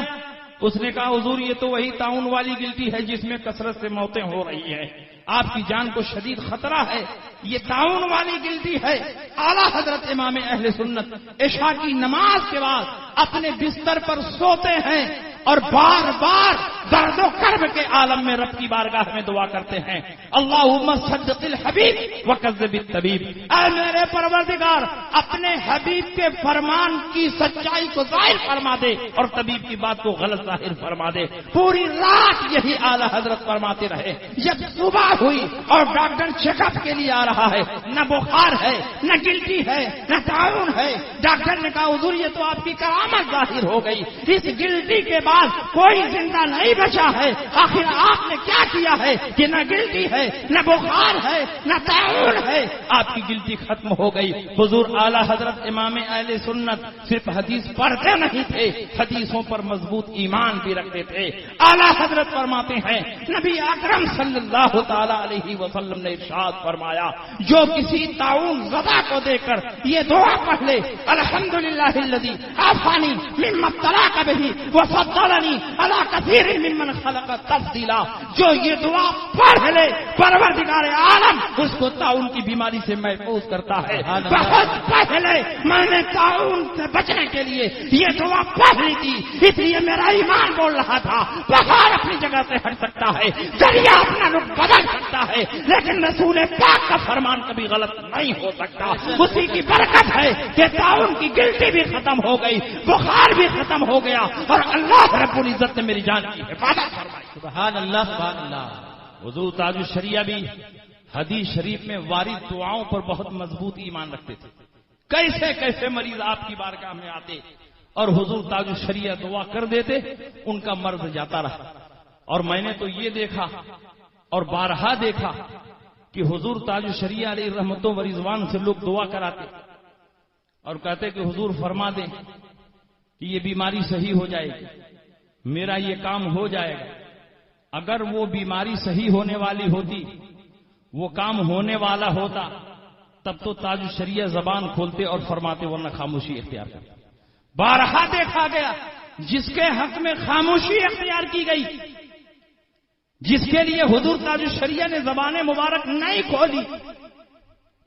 اس نے کہا حضور یہ تو وہی طاعون والی گلٹی ہے جس میں کثرت سے موتیں ہو رہی ہیں، آپ کی جان کو شدید خطرہ ہے، یہ طاعون والی گلٹی ہے۔ اعلی حضرت امام اہل سنت عشاء کی نماز کے بعد اپنے بستر پر سوتے ہیں اور بار بار درد و کرب کے عالم میں رب کی بارگاہ میں دعا کرتے ہیں، اللہم صدق الحبیب وکذب الطبیب، اے میرے پروردگار اپنے حبیب کے فرمان کی سچائی کو ظاہر فرما دے اور طبیب کی بات کو غلط ظاہر فرما دے۔ پوری رات یہی اعلی حضرت فرماتے رہے۔ جب صبح ہوئی اور ڈاکٹر چیک اپ کے لیے آ رہا ہے، نہ بخار ہے، نہ گلٹی ہے، نہ طاعون ہے، ڈاکٹر نے کہا حضور یہ تو آپ کی کرامت ظاہر ہو گئی، اس گلٹی کے بعد کوئی زندہ نہیں بچا ہے، آخر آپ نے کیا کیا ہے کہ نہ گلٹی ہے، نہ بخار ہے، نہ طاعون ہے، آپ کی گلٹی ختم ہو گئی۔ حضور اعلی حضرت امام اہل سنت صرف حدیث پڑھتے نہیں تھے، حدیثوں پر مضبوط ایمان بھی رکھتے تھے۔ اعلی حضرت فرماتے ہیں نبی اکرم صلی اللہ تعالی علیہ وسلم نے ارشاد فرمایا جو کسی طاعون زدہ کو دیکھ کر یہ دعا پڑھ لے الحمدللہ الذی عافانی مما ابتلاک بہ وصدق فضلنی علی کثیر ممن خلق تفضیلا. جو یہ دعا پڑھ لے پروردگار عالم اس کو طاعون کی بیماری سے محفوظ کرتا ہے. بہت پہلے میں نے طاعون سے بچنے کے لیے یہ دعا پڑھی تھی، اس لیے میرا ایمان بول رہا تھا بخار اپنی جگہ سے ہٹ سکتا ہے، ذریعہ اپنا رخ بدل سکتا ہے، لیکن رسول پاک کا فرمان کبھی غلط نہیں ہو سکتا. اسی کی برکت ہے کہ طاعون کی گلٹی بھی ختم ہو گئی، بخار بھی ختم ہو گیا، اور اللہ رب العزت نے میری جان کی حفاظت فرمائی. سبحان اللہ سبحان اللہ. حضور تاج الشریعہ بھی حدیث شریف میں وارد دعاؤں پر بہت مضبوط ایمان رکھتے تھے. کیسے کیسے مریض آپ کی بارگاہ میں آتے اور حضور تاج الشریعہ دعا کر دیتے، ان کا مرض جاتا رہا. اور میں نے تو یہ دیکھا اور بارہا دیکھا کہ حضور تاج الشریعہ علیہ رحمت و رضوان سے لوگ دعا کراتے اور کہتے کہ حضور فرما دیں کہ یہ بیماری صحیح ہو جائے گی، میرا یہ کام ہو جائے گا. اگر وہ بیماری صحیح ہونے والی ہوتی، وہ کام ہونے والا ہوتا، تب تو تاج الشریعہ زبان کھولتے اور فرماتے، ورنہ خاموشی اختیار کرتے. بارہا دیکھا گیا جس کے حق میں خاموشی اختیار کی گئی، جس کے لیے حضور تاج الشریعہ نے زبان مبارک نہیں کھولی،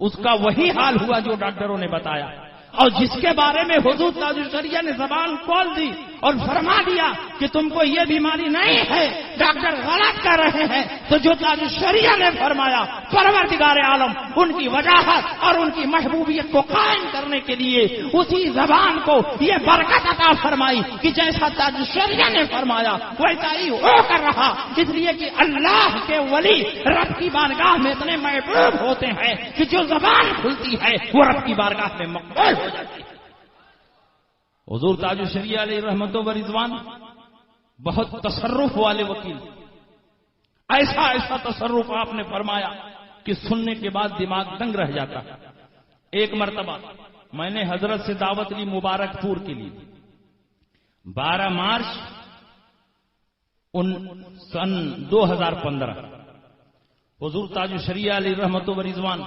اس کا وہی حال ہوا جو ڈاکٹروں نے بتایا. اور جس کے بارے میں حضور تاج الشریعہ نے زبان کھول دی اور فرما دیا کہ تم کو یہ بیماری نہیں ہے، ڈاکٹر غلط کر رہے ہیں، تو جو تاج الشریعہ نے فرمایا پروردگار عالم ان کی وجاہت اور ان کی محبوبیت کو قائم کرنے کے لیے اسی زبان کو یہ برکت عطا فرمائی کہ جیسا تاج الشریعہ نے فرمایا ویسا ہی ہو کر رہا. اس لیے کہ اللہ کے ولی رب کی بارگاہ میں اتنے محبوب ہوتے ہیں کہ جو زبان کھلتی ہے وہ رب کی بارگاہ میں مقبول ہو جاتی ہے. حضور تاج الشریعہ علیہ رحمت و رضوان بہت تصرف والے وکیل، ایسا ایسا تصرف آپ نے فرمایا کہ سننے کے بعد دماغ دنگ رہ جاتا. ایک مرتبہ میں نے حضرت سے دعوت لی مبارک پور کے لیے. 12 مارچ سن 2015 حضور تاج الشریعہ علیہ رحمت و رضوان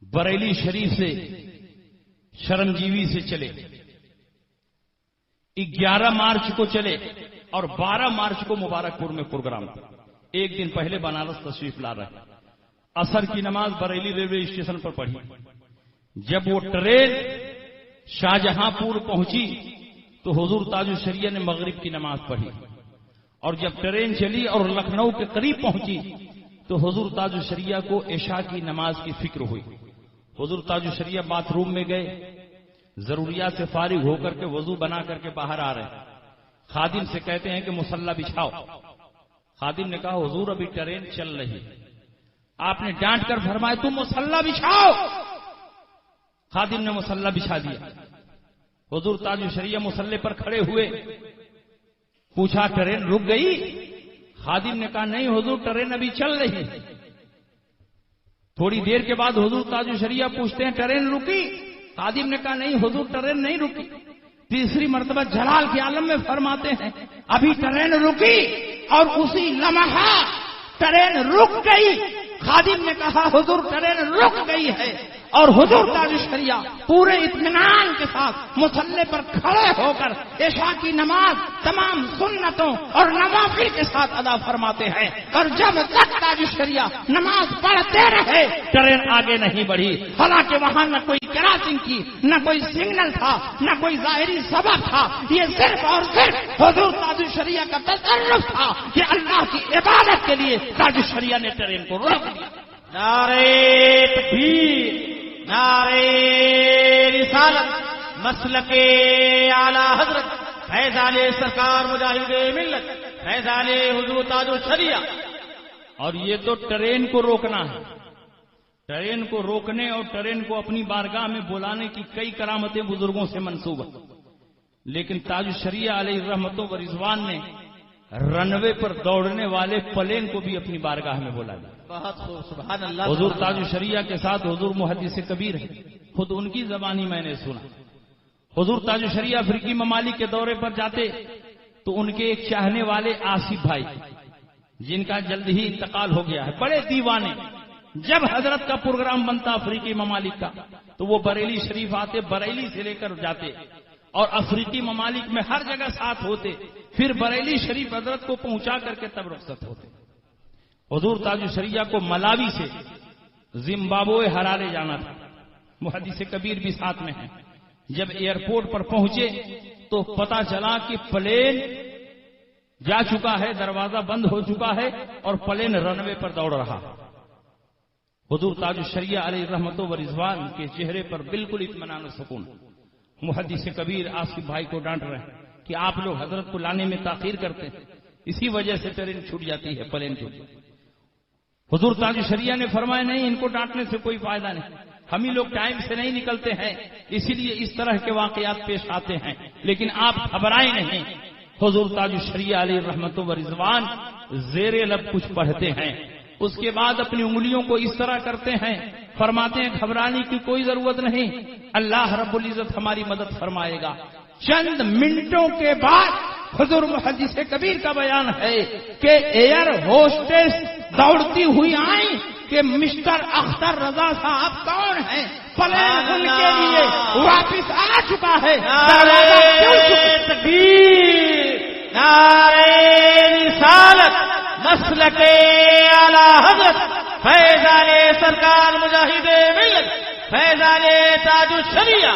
بریلی شریف سے شرمجیوی سے چلے. 11 مارچ کو چلے اور 12 مارچ کو مبارک پور میں پروگرام تھا. ایک دن پہلے بنارس تشریف لا رہے. عصر کی نماز بریلی ریلوے اسٹیشن پر پڑھی. جب وہ ٹرین شاہجہاں پور پہنچی تو حضور تاج الشریعہ نے مغرب کی نماز پڑھی. اور جب ٹرین چلی اور لکھنؤ کے قریب پہنچی تو حضور تاج الشریعہ کو عشاء کی نماز کی فکر ہوئی. حضور تاج الشریعہ باتھ روم میں گئے، ضروریات سے فارغ ہو کر کے وضو بنا کر کے باہر آ رہے ہیں. خادم سے کہتے ہیں کہ مصلی بچھاؤ. خادم نے کہا حضور ابھی ٹرین چل رہی. آپ نے ڈانٹ کر فرمایا تم مصلی بچھاؤ. خادم نے مصلی بچھا دیا. حضور تاج الشریعہ مصلی پر کھڑے ہوئے، پوچھا ٹرین رک گئی؟ خادم نے کہا نہیں حضور ٹرین ابھی چل رہی. تھوڑی دیر کے بعد حضور تاج الشریعہ پوچھتے ہیں ٹرین رکی؟ خادم نے کہا نہیں حضور ٹرین نہیں رکی. تیسری مرتبہ جلال کے عالم میں فرماتے ہیں ابھی ٹرین رکی اور اسی لمحہ ٹرین رک گئی. خادم نے کہا حضور ٹرین رک گئی ہے. اور حضور تاج الشریعہ پورے اطمینان کے ساتھ مصلی پر کھڑے ہو کر عشاء کی نماز تمام سنتوں اور نوافل کے ساتھ ادا فرماتے ہیں. اور جب تک تاج الشریعہ نماز پڑھتے رہے ٹرین آگے نہیں بڑھی. حالانکہ وہاں نہ کوئی کراسنگ کی، نہ کوئی سگنل تھا، نہ کوئی ظاہری سبب تھا. یہ صرف اور صرف حضور تاج الشریعہ کا تصرف تھا کہ اللہ کی عبادت کے لیے تاج الشریعہ نے ٹرین کو روک دیا. نعرہ تکبیر، نعرہ رسالت، مسلک اعلی حضرت فیضان سرکار مجاہد ملت فیضان حضور تاج الشریعہ. اور یہ تو ٹرین کو روکنا ہے. ٹرین کو روکنے اور ٹرین کو اپنی بارگاہ میں بلانے کی کئی کرامتیں بزرگوں سے منسوب ہیں، لیکن تاج الشریعہ علیہ رحمت و رضوان نے رنوے پر دوڑنے والے پلین کو بھی اپنی بارگاہ میں بولا دیا. بہت خوب سبحان اللہ. حضور تاج الشریعہ کے ساتھ حضور محدث کبیر ہے، خود ان کی زبانی میں نے سنا. حضور تاج الشریعہ افریقی ممالک کے دورے پر جاتے تو ان کے ایک چاہنے والے آصف بھائی جن کا جلد ہی انتقال ہو گیا ہے، بڑے دیوانے، جب حضرت کا پروگرام بنتا افریقی ممالک کا تو وہ بریلی شریف آتے، بریلی سے لے کر جاتے اور افریقی ممالک میں ہر جگہ ساتھ ہوتے، پھر بریلی شریف حضرت کو پہنچا کر کے تب رخصت ہوتے۔ حضور تاج الشریعہ کو ملاوی سے زمبابوے ہرارے جانا تھا، محدث کبیر بھی ساتھ میں ہیں۔ جب ایئرپورٹ پر پہنچے تو پتا چلا کہ پلین جا چکا ہے، دروازہ بند ہو چکا ہے اور پلین رن وے پر دوڑ رہا۔ حضور تاج الشریعہ علیہ رحمت و رضوان کے چہرے پر بالکل اطمینان و سکون۔ محدث کبیر آصف بھائی کو ڈانٹ رہے ہیں کہ آپ لوگ حضرت کو لانے میں تاخیر کرتے ہیں، اسی وجہ سے ٹرین چھوٹ جاتی ہے، پلین چھوٹ جاتی ہے۔ حضور تاج الشریعہ نے فرمایا نہیں، ان کو ڈانٹنے سے کوئی فائدہ نہیں، ہم ہی لوگ ٹائم سے نہیں نکلتے ہیں، اسی لیے اس طرح کے واقعات پیش آتے ہیں، لیکن آپ گھبرائیں نہیں۔ حضور تاج الشریعہ علیہ رحمت و رضوان زیر لب کچھ پڑھتے ہیں، اس کے بعد اپنی انگلیوں کو اس طرح کرتے ہیں، فرماتے ہیں گھبرانے کی کوئی ضرورت نہیں، اللہ رب العزت ہماری مدد فرمائے گا۔ چند منٹوں کے بعد حضور محدث کبیر کا بیان ہے کہ ایئر ہوسٹس دوڑتی ہوئی آئیں کہ مسٹر اختر رضا صاحب کون ہیں، پلین ان کے لیے واپس آ چکا ہے۔ تکبیر، نعرہ رسالت، مسلک اعلی حضرت فیضان سرکار مجاہد ملت فیضان تاج الشریعہ۔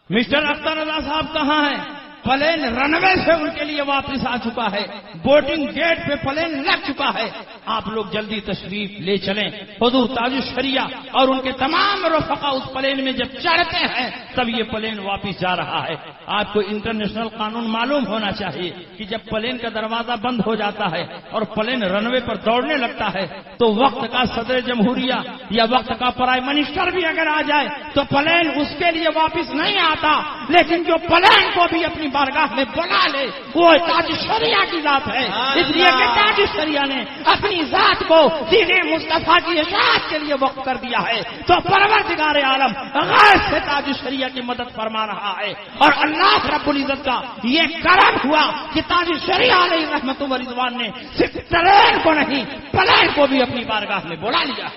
مسٹر اختر رضا صاحب کہاں ہیں؟ پلین رن وے سے ان کے لیے واپس آ چکا ہے، بورڈنگ گیٹ پہ پلین لگ چکا ہے، آپ لوگ جلدی تشریف لے چلیں۔ حضور تاج الشریعہ اور ان کے تمام رفقا اس پلین میں جب چڑھتے ہیں تب یہ پلین واپس جا رہا ہے۔ آپ کو انٹرنیشنل قانون معلوم ہونا چاہیے کہ جب پلین کا دروازہ بند ہو جاتا ہے اور پلین رن وے پر دوڑنے لگتا ہے تو وقت کا صدر جمہوریہ یا وقت کا پرائم منسٹر بھی اگر آ جائے تو پلین اس کے لیے واپس نہیں آتا، لیکن جو پلین کو بھی اپنی بارگاہ میں بلا لے وہ تاج الشریعہ کی ذات ہے، اس لیے کہ تاج الشریعہ نے اپنی ذات کو دین مصطفیٰ کی اشاعت کے لیے وقف کر دیا ہے، تو پروردگار عالم غیب سے تاج الشریعہ کی مدد فرما رہا ہے، اور اللہ رب العزت کا یہ کرم ہوا کہ تاج الشریعہ علیہ رحمت و رضوان نے صرف ٹرین کو نہیں پلین کو بھی اپنی بارگاہ میں بلا لیا۔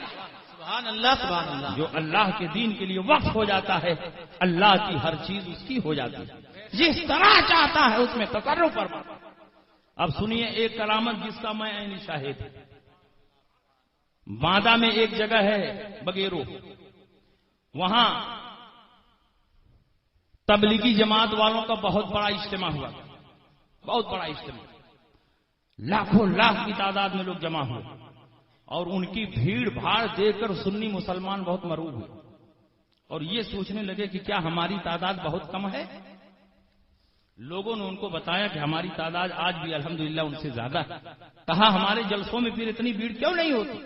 سبحان اللہ، سبحان اللہ۔ جو اللہ کے دین کے لیے وقف ہو جاتا ہے اللہ کی ہر چیز اس کی ہو جاتی ہے، جس طرح چاہتا ہے اس میں تصرف فرماتا ہے۔ اب سنیے ایک کرامت جس کا میں عینی شاہد ہوں۔ باندہ میں ایک جگہ ہے بگیرو، وہاں تبلیغی جماعت والوں کا بہت بڑا اجتماع ہوا، بہت بڑا اجتماع، لاکھوں لاکھ کی تعداد میں لوگ جمع ہوئے، اور ان کی بھیڑ بھاڑ دیکھ کر سنی مسلمان بہت مروب ہوئے اور یہ سوچنے لگے کہ کیا ہماری تعداد بہت کم ہے؟ لوگوں نے ان کو بتایا کہ ہماری تعداد آج بھی الحمدللہ ان سے زیادہ ہے۔ کہا ہمارے جلسوں میں پھر اتنی بھیڑ کیوں نہیں ہوتی؟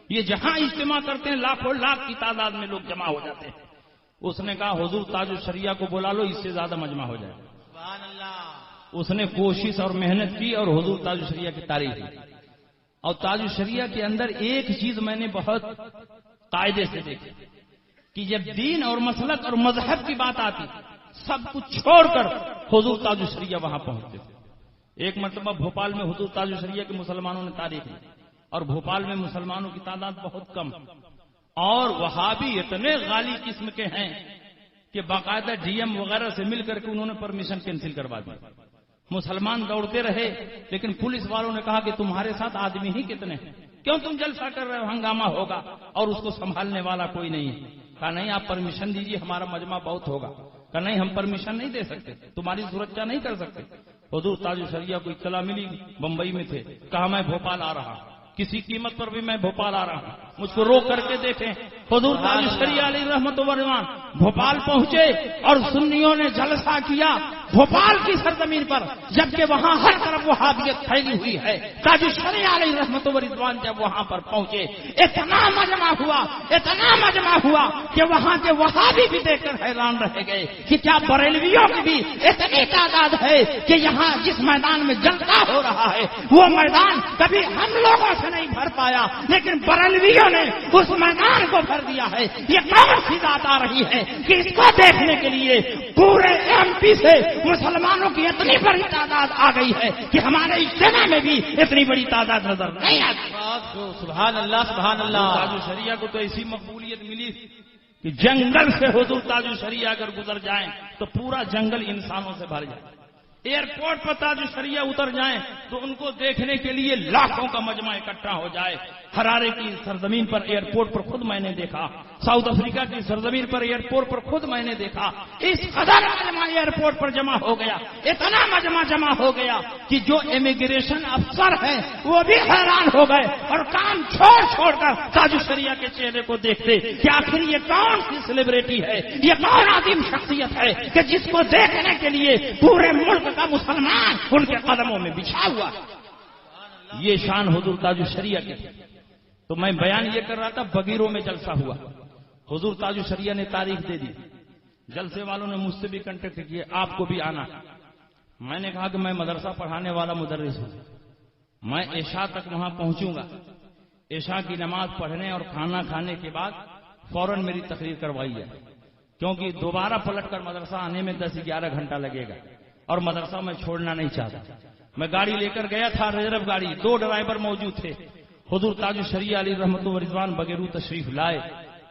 یہ جہاں اجتماع کرتے ہیں لاکھوں لاکھ کی تعداد میں لوگ جمع ہو جاتے ہیں۔ اس نے کہا حضور تاج الشریعہ کو بلا لو، اس سے زیادہ مجمع ہو جائے۔ سبحان اللہ۔ اس نے کوشش اور محنت کی اور حضور تاج الشریعہ کی تعریف کی۔ اور تاج الشریعہ کے اندر ایک چیز میں نے بہت قاعدے سے دیکھی کہ جب دین اور مسلک اور مذہب کی بات آتی سب کچھ چھوڑ کر حضور تاج الشریعہ وہاں پہنچتے تھے۔ ایک مرتبہ بھوپال میں حضور تاج الشریعہ کے مسلمانوں نے تاریخ لی، اور بھوپال میں مسلمانوں کی تعداد بہت کم، اور وہابی اتنے غالی قسم کے ہیں کہ باقاعدہ ڈی ایم وغیرہ سے مل کر کے انہوں نے پرمیشن کینسل کروا دی۔ مسلمان دوڑتے رہے، لیکن پولیس والوں نے کہا کہ تمہارے ساتھ آدمی ہی کتنے ہیں، کیوں تم جلسہ کر رہے ہو، ہنگامہ ہوگا اور اس کو سنبھالنے والا کوئی نہیں ہے۔ کہا نہیں آپ پرمیشن دیجیے، ہمارا مجمع بہت ہوگا۔ کہا نہیں ہم پرمیشن نہیں دے سکتے، تمہاری سرکشا نہیں کر سکتے۔ حضور تاج الشریعہ کو اطلاع ملی، بمبئی میں تھے، کہا میں بھوپال آ رہا ہوں، کسی قیمت پر بھی میں بھوپال آ رہا ہوں، مجھ کو روک کر کے دیکھیں۔ حضور تاج الشریعہ علیہ رحمت و رضوان بھوپال پہنچے اور سنیوں نے جلسہ کیا بھوپال کی سرزمین پر، جبکہ وہاں ہر طرف وہابیت پھیلی ہوئی ہے۔ تاج الشریعہ علیہ رحمت و رضوان جب وہاں پر پہنچے اتنا مجمع ہوا کہ وہاں کے وہابی بھی دیکھ کر حیران رہ گئے کہ کیا بریلویوں کی بھی اتنی تعداد ہے کہ یہاں جس میدان میں جلسہ ہو رہا ہے وہ میدان کبھی ہم لوگوں سے نہیں بھر پایا، لیکن بریلویوں نے اس میدان کو بھر دیا ہے۔ یہ کون سی ذات آ رہی ہے کہ اس کو دیکھنے کے لیے پورے ایم پی سے مسلمانوں کی اتنی بڑی تعداد آ گئی ہے کہ ہمارے اجتماع میں بھی اتنی بڑی تعداد نظر نہیں آتی۔ سبحان اللہ، سبحان اللہ۔ تاج الشریعہ کو تو ایسی مقبولیت ملی کہ جنگل سے حضور تاج الشریعہ اگر گزر جائیں تو پورا جنگل انسانوں سے بھر جائے. ایئرپورٹ پر تاج شریعہ اتر جائیں تو ان کو دیکھنے کے لیے لاکھوں کا مجمع اکٹھا ہو جائے. ہرارے کی سرزمین پر ایئرپورٹ پر خود میں نے دیکھا, ساؤتھ افریقہ کی سرزمین پر ایئرپورٹ پر خود میں نے دیکھا. اس قدر مجمع ایئرپورٹ پر جمع ہو گیا, اتنا مجمع جمع ہو گیا کہ جو امیگریشن افسر ہیں وہ بھی حیران ہو گئے اور کام چھوڑ چھوڑ کر تاج شریعہ کے چہرے کو دیکھتے کہ آخر یہ کون سی سیلیبریٹی ہے, یہ کون عظیم شخصیت ہے کہ جس کو دیکھنے کے لیے پورے ملک کا مسلمان ان کے قدموں میں بچھا ہوا. یہ شان حضور تاج الشریعہ کی. تو میں بیان یہ کر رہا تھا, بگیروں میں جلسہ ہوا, حضور تاج الشریعہ نے تاریخ دے دی. جلسے والوں نے مجھ سے بھی کنٹیکٹ کیے, آپ کو بھی آنا. میں نے کہا کہ میں مدرسہ پڑھانے والا مدرس ہوں, میں عشاء تک وہاں پہنچوں گا. عشاء کی نماز پڑھنے اور کھانا کھانے کے بعد فوراً میری تقریر کروائی ہے, کیونکہ دوبارہ پلٹ کر مدرسہ آنے میں 10-11 گھنٹہ لگے گا اور مدرسہ میں چھوڑنا نہیں چاہتا. میں گاڑی لے کر گیا تھا, ریزرو گاڑی, 2 ڈرائیور موجود تھے. حضور تاج الشریعہ علیہ رحمت و رضوان بگیرو تشریف لائے.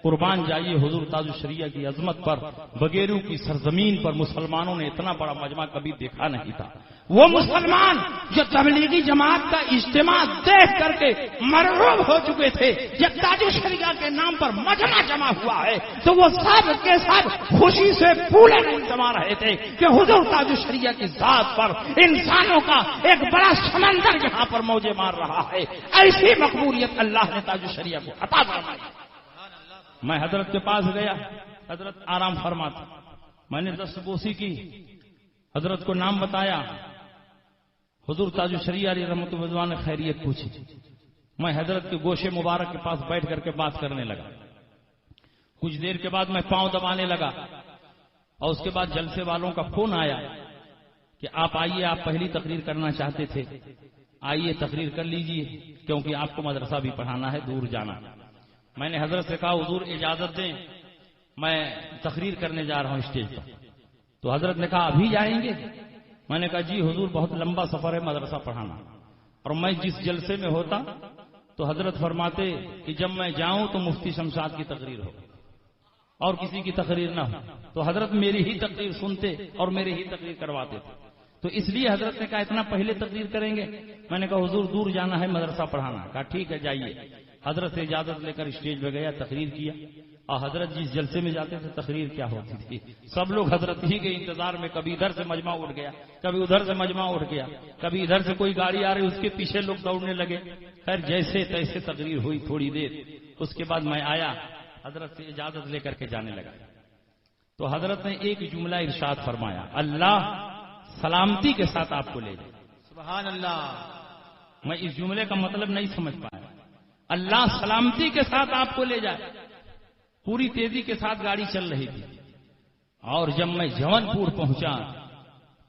قربان جائیے, حضور تاج الشریعہ کی عظمت پر بگیرو کی سرزمین پر مسلمانوں نے اتنا بڑا مجمع کبھی دیکھا نہیں تھا. وہ مسلمان جو تبلیغی جماعت کا اجتماع دیکھ کر کے مرعوب ہو چکے تھے, جب تاج الشریعہ کے نام پر مجمع جمع ہوا ہے تو وہ سب کے سب خوشی سے پھولے نہیں سما رہے تھے کہ حضور تاج الشریعہ کی ذات پر انسانوں کا ایک بڑا سمندر یہاں پر موجے مار رہا ہے. ایسی مقبولیت اللہ نے تاج الشریعہ کو عطا فرمائی. میں حضرت کے پاس گیا, حضرت آرام فرماتے. میں نے دست بوسی کی, حضرت کو نام بتایا. حضور تاج الشریعہ علیہ رحمت و رضوان نے خیریت پوچھی. میں حضرت کے گوشے مبارک کے پاس بیٹھ کر کے بات کرنے لگا. کچھ دیر کے بعد میں پاؤں دبانے لگا اور اس کے بعد جلسے والوں کا فون آیا کہ آپ آئیے, آپ پہلی تقریر کرنا چاہتے تھے, آئیے تقریر کر لیجئے کیونکہ آپ کو مدرسہ بھی پڑھانا ہے, دور جانا. میں نے حضرت سے کہا حضور اجازت دیں, میں تقریر کرنے جا رہا ہوں اسٹیج پر. تو حضرت نے کہا ابھی جائیں گے؟ میں نے کہا جی حضور بہت لمبا سفر ہے مدرسہ پڑھانا, اور میں جس جلسے میں ہوتا تو حضرت فرماتے کہ جب میں جاؤں تو مفتی شمشاد کی تقریر ہو اور کسی کی تقریر نہ ہو. تو حضرت میری ہی تقریر سنتے اور میری ہی تقریر کرواتے تھے. تو اس لیے حضرت نے کہا اتنا پہلے تقریر کریں گے. میں نے کہا حضور دور جانا ہے مدرسہ پڑھانا. کہا ٹھیک ہے جائیے. حضرت سے اجازت لے کر اسٹیج پہ گیا, تقریر کیا. اور حضرت جس جلسے میں جاتے تھے تقریر کیا ہوتی تھی, سب لوگ حضرت ہی کے انتظار میں, کبھی ادھر سے مجمع اٹھ گیا, کبھی ادھر سے مجمع اٹھ گیا, کبھی ادھر سے کوئی گاڑی آ رہی اس کے پیچھے لوگ دوڑنے لگے. خیر جیسے تیسے تقریر ہوئی تھوڑی دیر. اس کے بعد میں آیا, حضرت سے اجازت لے کر کے جانے لگا. تو حضرت نے ایک جملہ ارشاد فرمایا, اللہ سلامتی کے ساتھ آپ کو لے جائے. سبحان اللہ. میں اس جملے کا مطلب نہیں سمجھ پایا. اللہ سلامتی کے ساتھ آپ کو لے جائے. پوری تیزی کے ساتھ گاڑی چل رہی تھی, اور جب میں جون پور پہنچا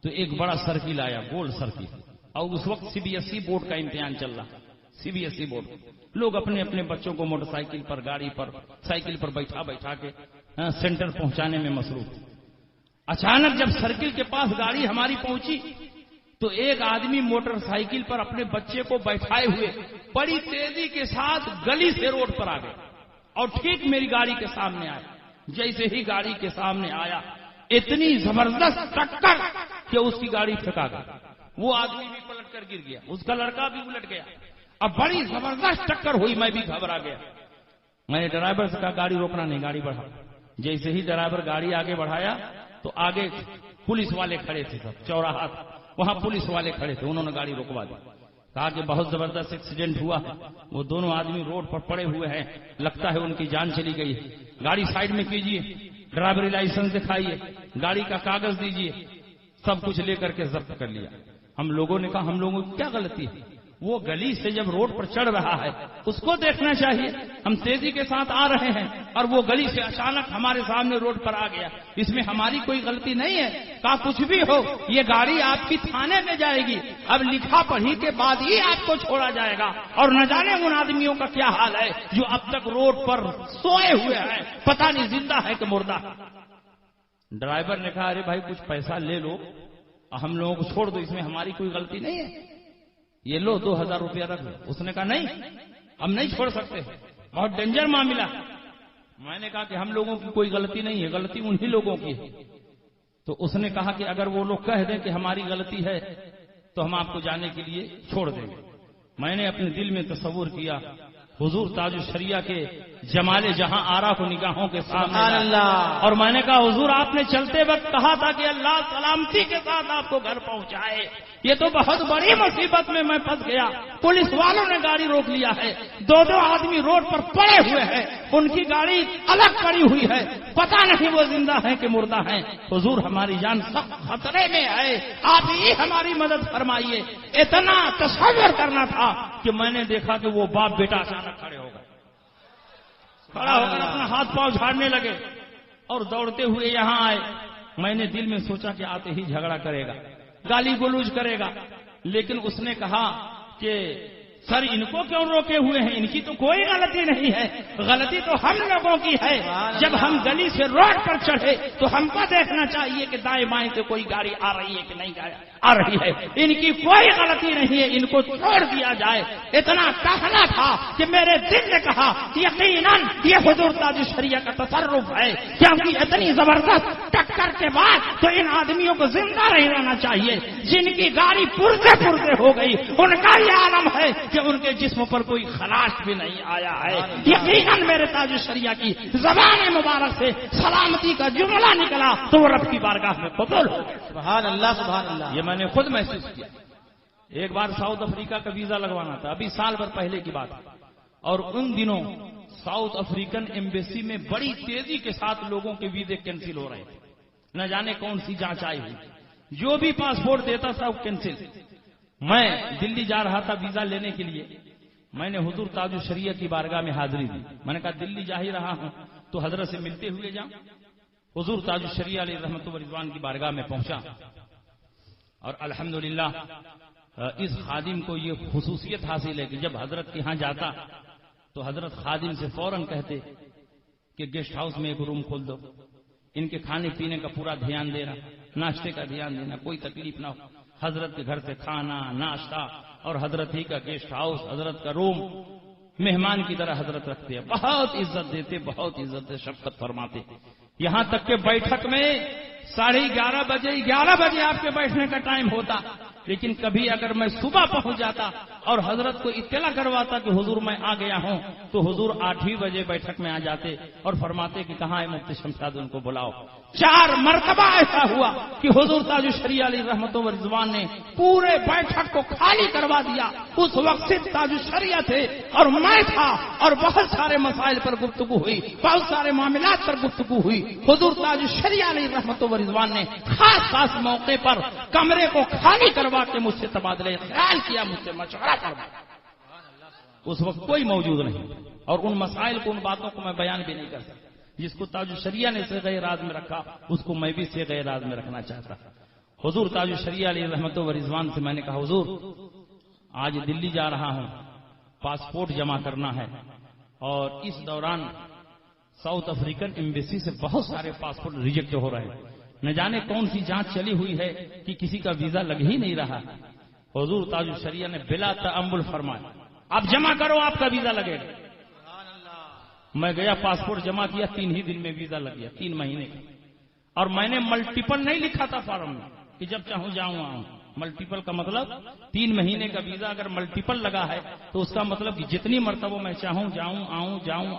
تو ایک بڑا سرکل آیا, گول سرکل, اور اس وقت CBSE بورڈ کا امتحان چل رہا. CBSE بورڈ لوگ اپنے اپنے بچوں کو موٹر سائیکل پر, گاڑی پر, سائیکل پر بیٹھا کے سینٹر پہنچانے میں مصروف. اچانک جب سرکل کے پاس گاڑی ہماری پہنچی تو ایک آدمی موٹر سائیکل پر اپنے بچے کو بیٹھائے ہوئے بڑی تیزی کے ساتھ گلی سے روڈ پر آ گیا اور ٹھیک میری گاڑی کے سامنے آیا. جیسے ہی گاڑی کے سامنے آیا اتنی زبردست ٹکر کہ اس کی گاڑی پھینکا گئی. وہ آدمی بھی پلٹ کر گر گیا, اس کا لڑکا بھی الٹ گیا. اب بڑی زبردست ٹکر ہوئی, میں بھی گھبرا گیا. میں نے ڈرائیور سے کہا گاڑی روکنا نہیں, گاڑی بڑھا. جیسے ہی ڈرائیور گاڑی آگے بڑھایا تو آگے پولیس والے کھڑے تھے, سب چوراہا وہاں پولیس والے کھڑے تھے, انہوں نے گاڑی روکوا دی. کہا کہ بہت زبردست ایکسیڈنٹ ہوا ہے, وہ دونوں آدمی روڈ پر پڑے ہوئے ہیں, لگتا ہے ان کی جان چلی گئی. گاڑی سائڈ میں کیجیے, ڈرائیوری لائسنس دکھائیے, گاڑی کا کاغذ دیجیے. سب کچھ لے کر کے ضبط کر لیا. ہم لوگوں نے کہا ہم لوگوں کی کیا غلطی ہے, وہ گلی سے جب روڈ پر چڑھ رہا ہے اس کو دیکھنا چاہیے. ہم تیزی کے ساتھ آ رہے ہیں اور وہ گلی سے اچانک ہمارے سامنے روڈ پر آ گیا, اس میں ہماری کوئی غلطی نہیں ہے. کہا کچھ بھی ہو یہ گاڑی آپ کی تھانے میں جائے گی, اب لکھا پڑھی کے بعد ہی آپ کو چھوڑا جائے گا. اور نہ جانے ان آدمیوں کا کیا حال ہے جو اب تک روڈ پر سوئے ہوئے ہیں, پتہ نہیں زندہ ہے کہ مردہ. ڈرائیور نے کہا ارے بھائی کچھ پیسہ لے لو, ہم لوگوں کو چھوڑ دو, اس میں ہماری کوئی غلطی نہیں ہے, یہ لو 2000 روپیہ رکھ لو. اس نے کہا نہیں ہم نہیں چھوڑ سکتے, بہت ڈینجر معاملہ. میں نے کہا کہ ہم لوگوں کی کوئی غلطی نہیں ہے, غلطی انہی لوگوں کی ہے. تو اس نے کہا کہ اگر وہ لوگ کہہ دیں کہ ہماری غلطی ہے تو ہم آپ کو جانے کے لیے چھوڑ دیں گے۔ میں نے اپنے دل میں تصور کیا حضور تاج الشریعہ کے جمال جہاں آرا کو نگاہوں کے سامنے سبحان اللہ۔ اور میں نے کہا حضور آپ نے چلتے وقت کہا تھا کہ اللہ سلامتی کے ساتھ آپ کو گھر پہنچائے، یہ تو بہت بڑی مصیبت میں پھنس گیا۔ پولیس والوں نے گاڑی روک لیا ہے، دو آدمی روڈ پر پڑے ہوئے ہیں، ان کی گاڑی الگ پڑی ہوئی ہے، پتہ نہیں وہ زندہ ہیں کہ مردہ ہیں۔ حضور ہماری جان سخت خطرے میں ہے، آپ ہی ہماری مدد فرمائیے۔ اتنا تصور کرنا تھا کہ میں نے دیکھا کہ وہ باپ بیٹا اچانک کھڑے ہو گئے، کھڑا ہو کر اپنا ہاتھ پاؤں جھاڑنے لگے اور دوڑتے ہوئے یہاں آئے۔ میں نے دل میں سوچا کہ آتے ہی جھگڑا کرے گا، گالی گلوچ کرے گا، لیکن اس نے کہا کہ سر ان کو کیوں روکے ہوئے ہیں، ان کی تو کوئی غلطی نہیں ہے، غلطی تو ہم لوگوں کی ہے۔ جب ہم گلی سے روڈ پر چڑھے تو ہم کو دیکھنا چاہیے کہ دائیں بائیں سے کوئی گاڑی آ رہی ہے کہ نہیں آ رہی ہے، ان کی کوئی غلطی نہیں ہے، ان کو چھوڑ دیا جائے۔ اتنا کہنا تھا کہ میرے دل نے کہا یقیناً یہ حضور تاج الشریعہ کا تصرف ہے، کیونکہ اتنی زبردست ٹکر کے بعد تو ان آدمیوں کو زندہ نہیں رہنا چاہیے، جن کی گاڑی پرزے ہو گئی ان کا یہ عالم ہے کہ ان کے جسم پر کوئی خلاش بھی نہیں آیا ہے۔ یقیناً میرے تاج الشریعہ کی زبان مبارک سے سلامتی کا جملہ نکلا تو وہ رب کی بارگاہ میں قبول ہو گیا۔ سبحان اللہ سبحان اللہ۔ یہ میں نے خود محسوس کیا۔ ایک بار ساؤتھ افریقہ کا ویزا لگوانا تھا، ابھی سال بھر پہلے کی بات ہے، اور ان دنوں ساؤتھ افریقن ایمبیسی میں بڑی تیزی کے ساتھ لوگوں کے ویزے کینسل ہو رہے تھے، نہ جانے کون سی جانچ آئی ہوئی، جو بھی پاسپورٹ دیتا تھا وہ کینسل۔ میں دلی جا رہا تھا ویزا لینے کے لیے، میں نے حضور تاج الشریعہ کی بارگاہ میں حاضری دی۔ میں نے کہا دلی جا ہی رہا ہوں تو حضرت سے ملتے ہوئے جاؤں۔ حضور تاج الشریعہ علیہ رحمت و رضوان کی بارگاہ میں پہنچا اور الحمدللہ اس خادم کو یہ خصوصیت حاصل ہے کہ جب حضرت کے ہاں جاتا تو حضرت خادم سے فوراً کہتے کہ گیسٹ ہاؤس میں ایک روم کھول دو، ان کے کھانے پینے کا پورا دھیان دینا، ناشتے کا دھیان دینا، کوئی تکلیف نہ ہو۔ حضرت کے گھر سے کھانا ناشتہ اور حضرت ہی کا گیسٹ ہاؤس، حضرت کا روم مہمان کی طرح حضرت رکھتے ہیں، بہت عزت دیتے، بہت عزت سے شفقت فرماتے، یہاں تک کہ بیٹھک میں 11:30 بجے آپ کے بیٹھنے کا ٹائم ہوتا، لیکن کبھی اگر میں صبح پہنچ جاتا اور حضرت کو اطلاع کرواتا کہ حضور میں آ گیا ہوں تو حضور 8 بجے بیٹھک میں آ جاتے اور فرماتے کہ کہاں ہے مفتی شمشاد، ان کو بلاؤ۔ 4 مرتبہ ایسا ہوا کہ حضور تاج الشریعہ علیہ رحمت و رضوان نے پورے بیٹھک کو خالی کروا دیا۔ اس وقت صرف تاج الشریعہ تھے اور میں تھا، اور بہت سارے مسائل پر گفتگو ہوئی، بہت سارے معاملات پر گفتگو ہوئی۔ حضور تاج الشریعہ علیہ رحمت و رضوان نے خاص موقع پر کمرے کو خالی کروا کے مجھ سے تبادلہ خیال کیا، مجھ سے مشورہ کروایا۔ اس وقت کوئی موجود نہیں، اور ان مسائل کو، ان باتوں کو میں بیان بھی نہیں کر سکتا۔ جس کو تاج الشریعہ نے صیغہ راز میں رکھا اس کو میں بھی صیغہ راز میں رکھنا چاہتا۔ حضور تاج الشریعہ علیہ رحمت و رضوان سے میں نے کہا حضور آج دلی جا رہا ہوں، پاسپورٹ جمع کرنا ہے، اور اس دوران ساؤتھ افریقن ایمبیسی سے بہت سارے پاسپورٹ ریجیکٹ ہو رہے ہیں، نہ جانے کون سی جانچ چلی ہوئی ہے کہ کسی کا ویزا لگ ہی نہیں رہا۔ حضور تاج الشریعہ نے بلا تأمل فرمایا آپ جمع کرو، آپ کا ویزا لگے گا۔ میں گیا، پاسپورٹ جمع کیا، 3 ہی دن میں ویزا لگ گیا، 3 مہینے کا۔ اور میں نے ملٹیپل نہیں لکھا تھا فارم میں کہ جب چاہوں جاؤں آؤں، ملٹیپل کا مطلب 3 مہینے کا ویزا اگر ملٹیپل لگا ہے تو اس کا مطلب کہ جتنی مرتبہ میں چاہوں جاؤں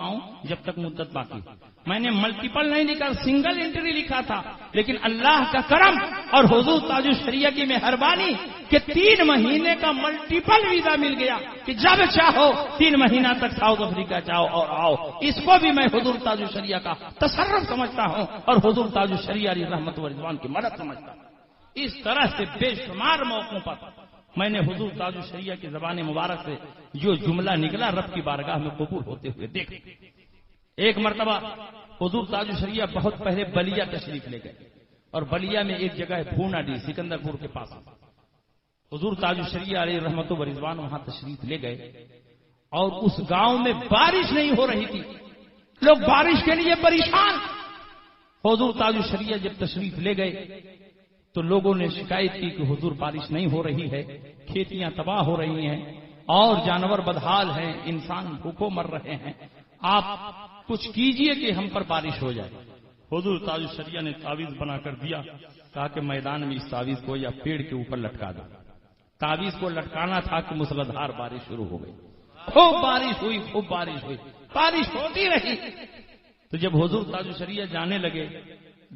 آؤں جب تک مدت باقی۔ میں نے ملٹیپل نہیں لکھا، سنگل انٹری لکھا تھا، لیکن اللہ کا کرم اور حضور تاج الشریعہ کی مہربانی کہ 3 مہینے کا ملٹیپل ویزا مل گیا کہ جب چاہو 3 مہینہ تک ساؤتھ افریقہ جاؤ اور آؤ۔ اس کو بھی میں حضور تاج الشریعہ کا تصرف سمجھتا ہوں اور حضور تاج الشریعہ علیہ رحمت و رضوان کی مدد سمجھتا ہوں۔ اس طرح سے بے شمار موقعوں پر میں نے حضور تاج الشریعہ کی زبان مبارک سے جو جملہ نکلا رب کی بارگاہ میں قبول ہوتے ہوئے دیکھا۔ ایک مرتبہ حضور تاج الشریعہ بہت پہلے بلیا تشریف لے گئے، اور بلیا میں ایک جگہ ہے بھونا ڈی، سکندر پور کے پاس۔ حضور تاج الشریعہ علیہ رحمت و رضوان وہاں تشریف لے گئے، اور اس گاؤں میں بارش نہیں ہو رہی تھی، لوگ بارش کے لیے پریشان۔ حضور تاج الشریعہ جب تشریف لے گئے تو لوگوں نے شکایت کی کہ حضور بارش نہیں ہو رہی ہے، کھیتیاں تباہ ہو رہی ہیں اور جانور بدحال ہیں، انسان بھوکوں مر رہے ہیں، آپ کچھ کیجئے کہ ہم پر بارش ہو جائے۔ حضور تاج الشریعہ نے تعویذ بنا کر دیا کہا کہ میدان میں اس تعویذ کو یا پیڑ کے اوپر لٹکا دو. تعویذ کو لٹکانا تھا کہ موسلادھار بارش شروع ہو گئی. خوب بارش ہوئی، خوب بارش ہوئی، بارش ہوتی رہی. تو جب حضور تاج الشریعہ جانے لگے،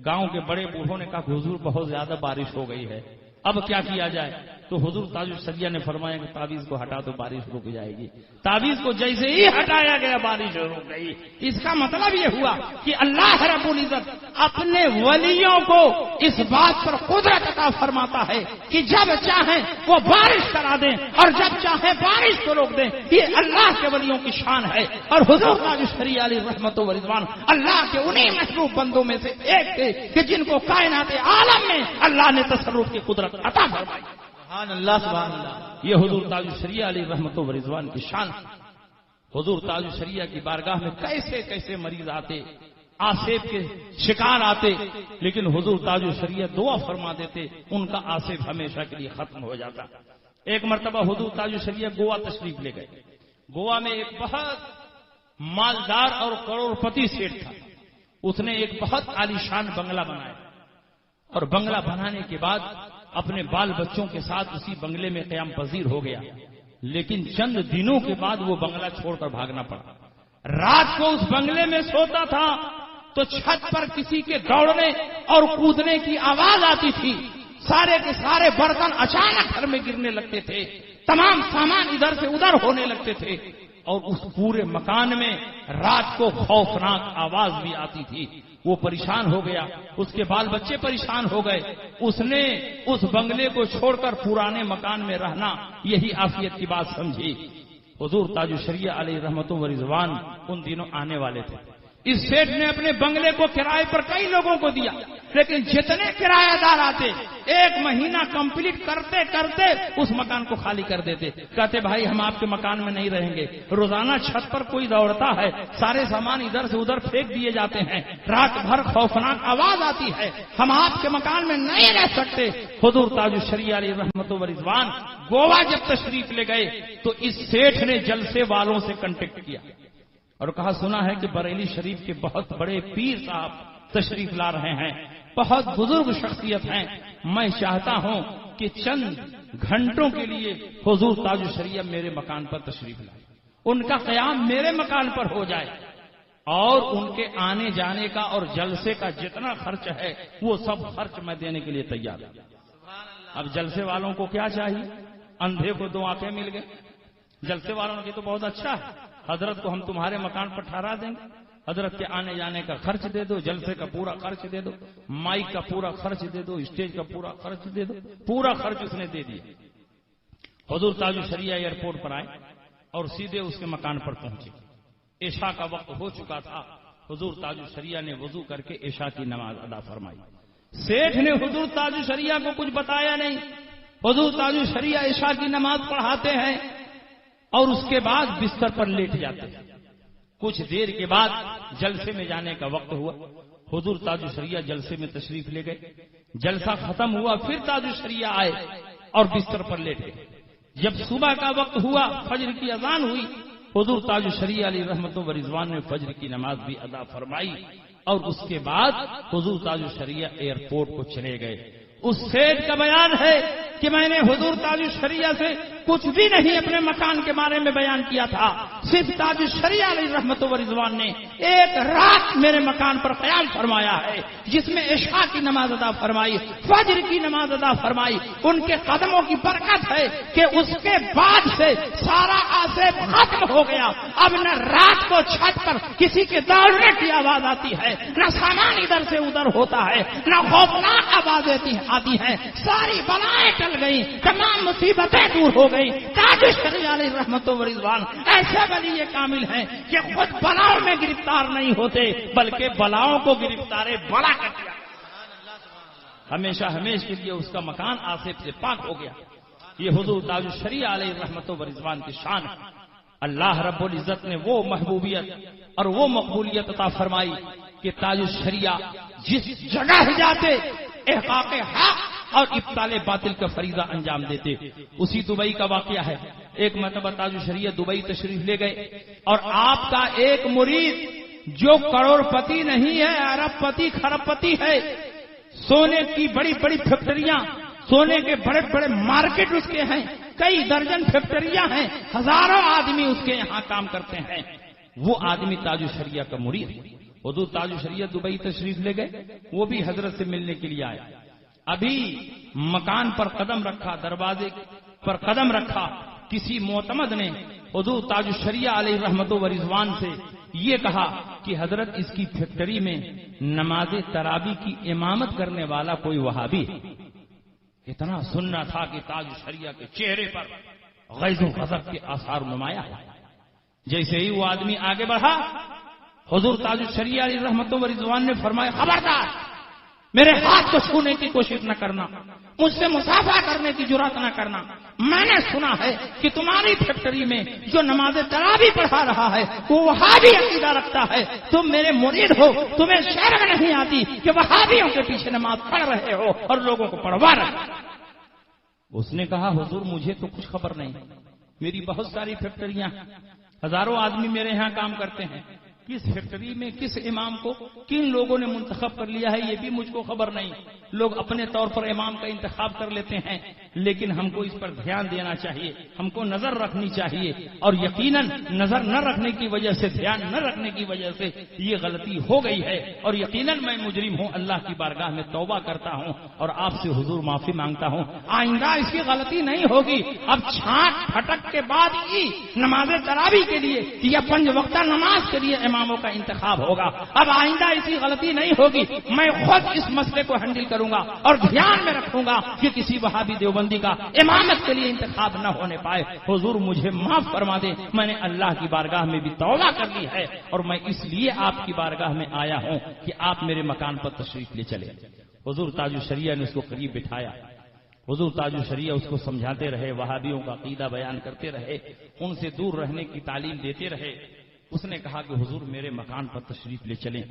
گاؤں کے بڑے بوڑھوں نے کہا کہ حضور بہت زیادہ بارش ہو گئی ہے، اب کیا کیا جائے؟ تو حضور تاج الشریعہ نے فرمایا کہ تعویذ کو ہٹا دو، بارش رک جائے گی. تعویذ کو جیسے ہی ہٹایا گیا بارش رک گئی. اس کا مطلب یہ ہوا کہ اللہ رب العزت اپنے ولیوں کو اس بات پر قدرت عطا فرماتا ہے کہ جب چاہیں وہ بارش کرا دیں اور جب چاہیں بارش کو روک دیں. یہ اللہ کے ولیوں کی شان ہے. اور حضور تاج الشریعہ علیہ رحمت و رضوان اللہ کے انہی محبوب بندوں میں سے ایک تھے کہ جن کو کائنات عالم میں اللہ نے تصرف کی قدرت عطا فرمائی. سبحان اللہ سبحان اللہ. یہ حضور تاج الشریعہ علیہ رحمت و رضوان کی شان. حضور تاج الشریعہ کی بارگاہ میں کیسے کیسے مریض آتے، آسیب کے شکار آتے، لیکن حضور تاج الشریعہ دعا فرما دیتے، ان کا آسیب ہمیشہ کے لیے ختم ہو جاتا. ایک مرتبہ حضور تاج الشریعہ گوا تشریف لے گئے. گوا میں ایک بہت مالدار اور کروڑ پتی سیٹ تھا. اس نے ایک بہت عالیشان بنگلہ بنایا اور بنگلہ بنانے کے بعد اپنے بال بچوں کے ساتھ اسی بنگلے میں قیام پذیر ہو گیا. لیکن چند دنوں کے بعد وہ بنگلہ چھوڑ کر بھاگنا پڑا. رات کو اس بنگلے میں سوتا تھا تو چھت پر کسی کے دوڑنے اور کودنے کی آواز آتی تھی. سارے کے سارے برتن اچانک گھر میں گرنے لگتے تھے، تمام سامان ادھر سے ادھر ہونے لگتے تھے اور اس پورے مکان میں رات کو خوفناک آواز بھی آتی تھی. وہ پریشان ہو گیا، اس کے بال بچے پریشان ہو گئے. اس نے اس بنگلے کو چھوڑ کر پرانے مکان میں رہنا یہی عافیت کی بات سمجھی. حضور تاج الشریعہ علیہ رحمت و رضوان ان دنوں آنے والے تھے. اس سیٹ نے اپنے بنگلے کو کرائے پر کئی لوگوں کو دیا، لیکن جتنے کرایہ دار آتے ایک مہینہ کمپلیٹ کرتے کرتے اس مکان کو خالی کر دیتے. کہتے بھائی ہم آپ کے مکان میں نہیں رہیں گے. روزانہ چھت پر کوئی دوڑتا ہے، سارے سامان ادھر سے ادھر پھینک دیے جاتے ہیں، رات بھر خوفناک آواز آتی ہے، ہم آپ کے مکان میں نہیں رہ سکتے. حضور تاج الشریعہ علیہ رحمت و رضوان گوا جب تشریف لے گئے تو اس سیٹھ نے جلسے والوں سے کنٹیکٹ کیا اور کہا سنا ہے کہ بریلی شریف کے بہت بڑے پیر صاحب تشریف لا رہے ہیں، بہت بزرگ شخصیت ہیں. میں چاہتا ہوں کہ چند گھنٹوں کے لیے حضور تاج الشریعہ میرے مکان پر تشریف لائیں، ان کا قیام میرے مکان پر ہو جائے اور ان کے آنے جانے کا اور جلسے کا جتنا خرچ ہے وہ سب خرچ میں دینے کے لیے تیار ہوں. اب جلسے والوں کو کیا چاہیے؟ اندھے کو دو آنکھیں مل گئے. جلسے والوں نے تو بہت اچھا ہے، حضرت کو ہم تمہارے مکان پر ٹھہرا دیں گے، حضرت کے آنے جانے کا خرچ دے دو، جلسے کا پورا خرچ دے دو، مائک کا پورا خرچ دے دو، اسٹیج کا پورا خرچ دے دو. پورا خرچ اس نے دے دیا. حضور تاج الشریعہ ایئرپورٹ پر آئے اور سیدھے اس کے مکان پر پہنچے. عشاء کا وقت ہو چکا تھا. حضور تاج الشریعہ نے وضو کر کے عشاء کی نماز ادا فرمائی. سیٹھ نے حضور تاج الشریعہ کو کچھ بتایا نہیں. حضور تاج الشریعہ عشاء کی نماز پڑھاتے ہیں اور اس کے بعد بستر پر لیٹ جاتے ہیں. کچھ دیر کے بعد جلسے میں جانے کا وقت ہوا. حضور تاج الشریعہ جلسے میں تشریف لے گئے. جلسہ ختم ہوا، پھر تاج الشریعہ آئے اور بستر پر لیٹ گئے. جب صبح کا وقت ہوا، فجر کی اذان ہوئی، حضور تاج الشریعہ علیہ رحمت و رضوان نے فجر کی نماز بھی ادا فرمائی اور اس کے بعد حضور تاج الشریعہ ایئرپورٹ کو چلے گئے. اس سیٹ کا بیان ہے کہ میں نے حضور تاج الشریعہ سے کچھ بھی نہیں اپنے مکان کے بارے میں بیان کیا تھا، صرف تاج الشریعہ علیہ رحمت و رضوان نے ایک رات میرے مکان پر قیام فرمایا ہے جس میں عشاء کی نماز ادا فرمائی، فجر کی نماز ادا فرمائی. ان کے قدموں کی برکت ہے کہ اس کے بعد سے سارا آسیب ختم ہو گیا. اب نہ رات کو چھت پر کسی کے دوڑنے کی آواز آتی ہے، نہ سامان ادھر سے ادھر ہوتا ہے، نہ خوفناک آوازیں آتی ہیں. ساری بلائیں ٹل گئی، تمام مصیبتیں دور ہو گئی. تاج الشریعہ علیہ رحمت و رضوان ایسے ولی یہ کامل ہیں کہ خود بلاؤں میں گرفتار نہیں ہوتے بلکہ بلاؤں کو گرفتار بلا کر دیا. ہمیشہ ہمیشہ کے لیے اس کا مکان آصف سے پاک ہو گیا. یہ حضور تاج الشریعہ علیہ رحمت و رضوان کی شان ہے. اللہ رب العزت نے وہ محبوبیت اور وہ مقبولیت عطا فرمائی کہ تاج الشریعہ جس جگہ جاتے احقاق حق اور ابطال باطل کا فریضہ انجام دیتے. اسی دبئی کا واقعہ ہے. ایک مرتبہ تاج الشریعہ دبئی تشریف لے گئے اور آپ کا ایک مرید جو کروڑ پتی نہیں ہے، ارب پتی خرب پتی ہے، سونے کی بڑی بڑی فیکٹریاں، سونے کے بڑے بڑے مارکیٹ اس کے ہیں، کئی درجن فیکٹریاں ہیں، ہزاروں آدمی اس کے یہاں کام کرتے ہیں. وہ آدمی تاج الشریعہ کا مرید. حضور تاج الشریعہ دبئی تشریف لے گئے، وہ بھی حضرت سے ملنے کے لیے آئے. ابھی مکان پر قدم رکھا، دروازے پر قدم رکھا، کسی معتمد نے حضور تاج الشریعہ علیہ رحمت و رضوان سے یہ کہا کہ حضرت اس کی فیکٹری میں نماز تراویح کی امامت کرنے والا کوئی وہابی ہے. اتنا سننا تھا کہ تاج الشریعہ کے چہرے پر غیظ و غضب کے آثار نمایاں ہوا. جیسے ہی وہ آدمی آگے بڑھا، حضور تاج الشریعہ علیہ رحمت و رضوان نے فرمایا، خبردار، میرے ہاتھ کو چھونے کی کوشش نہ کرنا، مجھ سے مصافحہ کرنے کی جرات نہ کرنا. میں نے سنا ہے کہ تمہاری فیکٹری میں جو نماز تراویح پڑھا رہا ہے وہ وہابی عقیدہ رکھتا ہے. تم میرے مرید ہو، تمہیں شرم نہیں آتی کہ وہابیوں کے پیچھے نماز پڑھ رہے ہو اور لوگوں کو پڑھوا رہے ہو. اس نے کہا، حضور مجھے تو کچھ خبر نہیں، میری بہت ساری فیکٹریاں، ہزاروں آدمی میرے ہاں کام کرتے ہیں. کس فیکٹری میں کس امام کو کن لوگوں نے منتخب کر لیا ہے یہ بھی مجھ کو خبر نہیں. لوگ اپنے طور پر امام کا انتخاب کر لیتے ہیں، لیکن ہم کو اس پر دھیان دینا چاہیے، ہم کو نظر رکھنی چاہیے. اور یقیناً نظر نہ رکھنے کی وجہ سے، دھیان نہ رکھنے کی وجہ سے یہ غلطی ہو گئی ہے، اور یقیناً میں مجرم ہوں. اللہ کی بارگاہ میں توبہ کرتا ہوں اور آپ سے حضور معافی مانگتا ہوں. آئندہ اس کی غلطی نہیں ہوگی. اب چھانٹ پھٹک کے بعد ہی نماز تراویح کے لیے یا 5 وقتہ نماز کے لیے اماموں کا انتخاب ہوگا. اب آئندہ ایسی غلطی نہیں ہوگی. میں خود اس مسئلے کو ہینڈل کروں گا اور دھیان میں رکھوں گا کہ کسی وہابی دیوبندی کا امامت کے لیے انتخاب نہ ہونے پائے. حضور مجھے معاف فرما دیں، میں نے اللہ کی بارگاہ میں بھی توبہ کر لی ہے، اور میں اس لیے آپ کی بارگاہ میں آیا ہوں کہ آپ میرے مکان پر تشریف لے چلے. حضور تاج الشریعہ نے اس کو قریب بٹھایا. حضور تاج الشریعہ اس کو سمجھاتے رہے، وہابیوں کا عقیدہ بیان کرتے رہے، ان سے دور رہنے کی تعلیم دیتے رہے. اس نے کہا کہ حضور میرے مکان پر تشریف لے چلیں.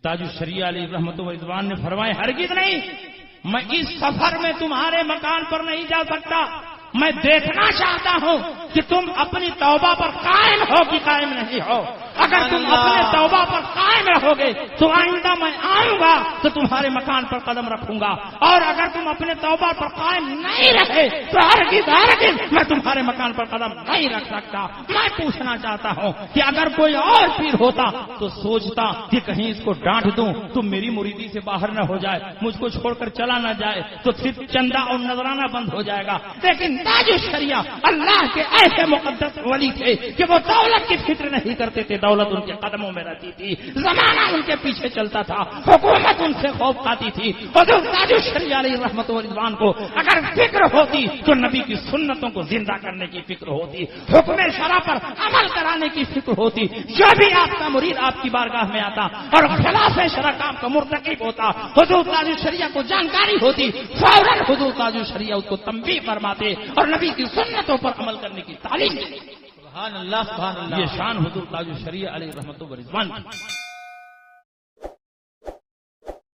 تاج الشریعہ علیہ رحمت و رضوان نے فرمایا، ہرگز نہیں، میں اس سفر میں تمہارے مکان پر نہیں جا سکتا. میں دیکھنا چاہتا ہوں کہ تم اپنی توبہ پر قائم ہو کہ قائم نہیں ہو. اگر تم اپنے توبہ پر قائم رہو گے تو آئندہ میں آؤں گا تو تمہارے مکان پر قدم رکھوں گا، اور اگر تم اپنے توبہ پر قائم نہیں رہے تو ہرگز میں تمہارے مکان پر قدم نہیں رکھ سکتا. میں پوچھنا چاہتا ہوں کہ اگر کوئی اور پیر ہوتا تو سوچتا کہ کہیں اس کو ڈانٹ دوں تو میری مریدی سے باہر نہ ہو جائے، مجھ کو چھوڑ کر چلا نہ جائے، تو صرف چندہ اور نذرانہ بند ہو جائے گا. لیکن تاج الشریعہ اللہ کے ایسے مقدس ولی تھے کہ وہ دولت کی فکر نہیں کرتے تھے. دولت ان کے قدموں میں رہتی تھی، زمانہ ان کے پیچھے چلتا تھا، حکومت ان سے خوف کھاتی تھی. حضور تاج الشریعہ علیہ رحمت و رضوان کو اگر فکر ہوتی تو نبی کی سنتوں کو زندہ کرنے کی فکر ہوتی، حکم شرع پر عمل کرانے کی فکر ہوتی. جو بھی آپ کا مرید آپ کی بارگاہ میں آتا اور خلاف شرع کام کا مرتکب ہوتا، حضور تاج الشریعہ کو جانکاری ہوتی، فوراً حضور تاج الشریعہ اس کو تنبیہ فرماتے اور نبی کی سنتوں پر عمل کرنے کی تعلیم دیتے. سبحان اللہ، سبحان اللہ. یہ شان حضور تاج الشریعہ علیہ رحمت و رضوان کی.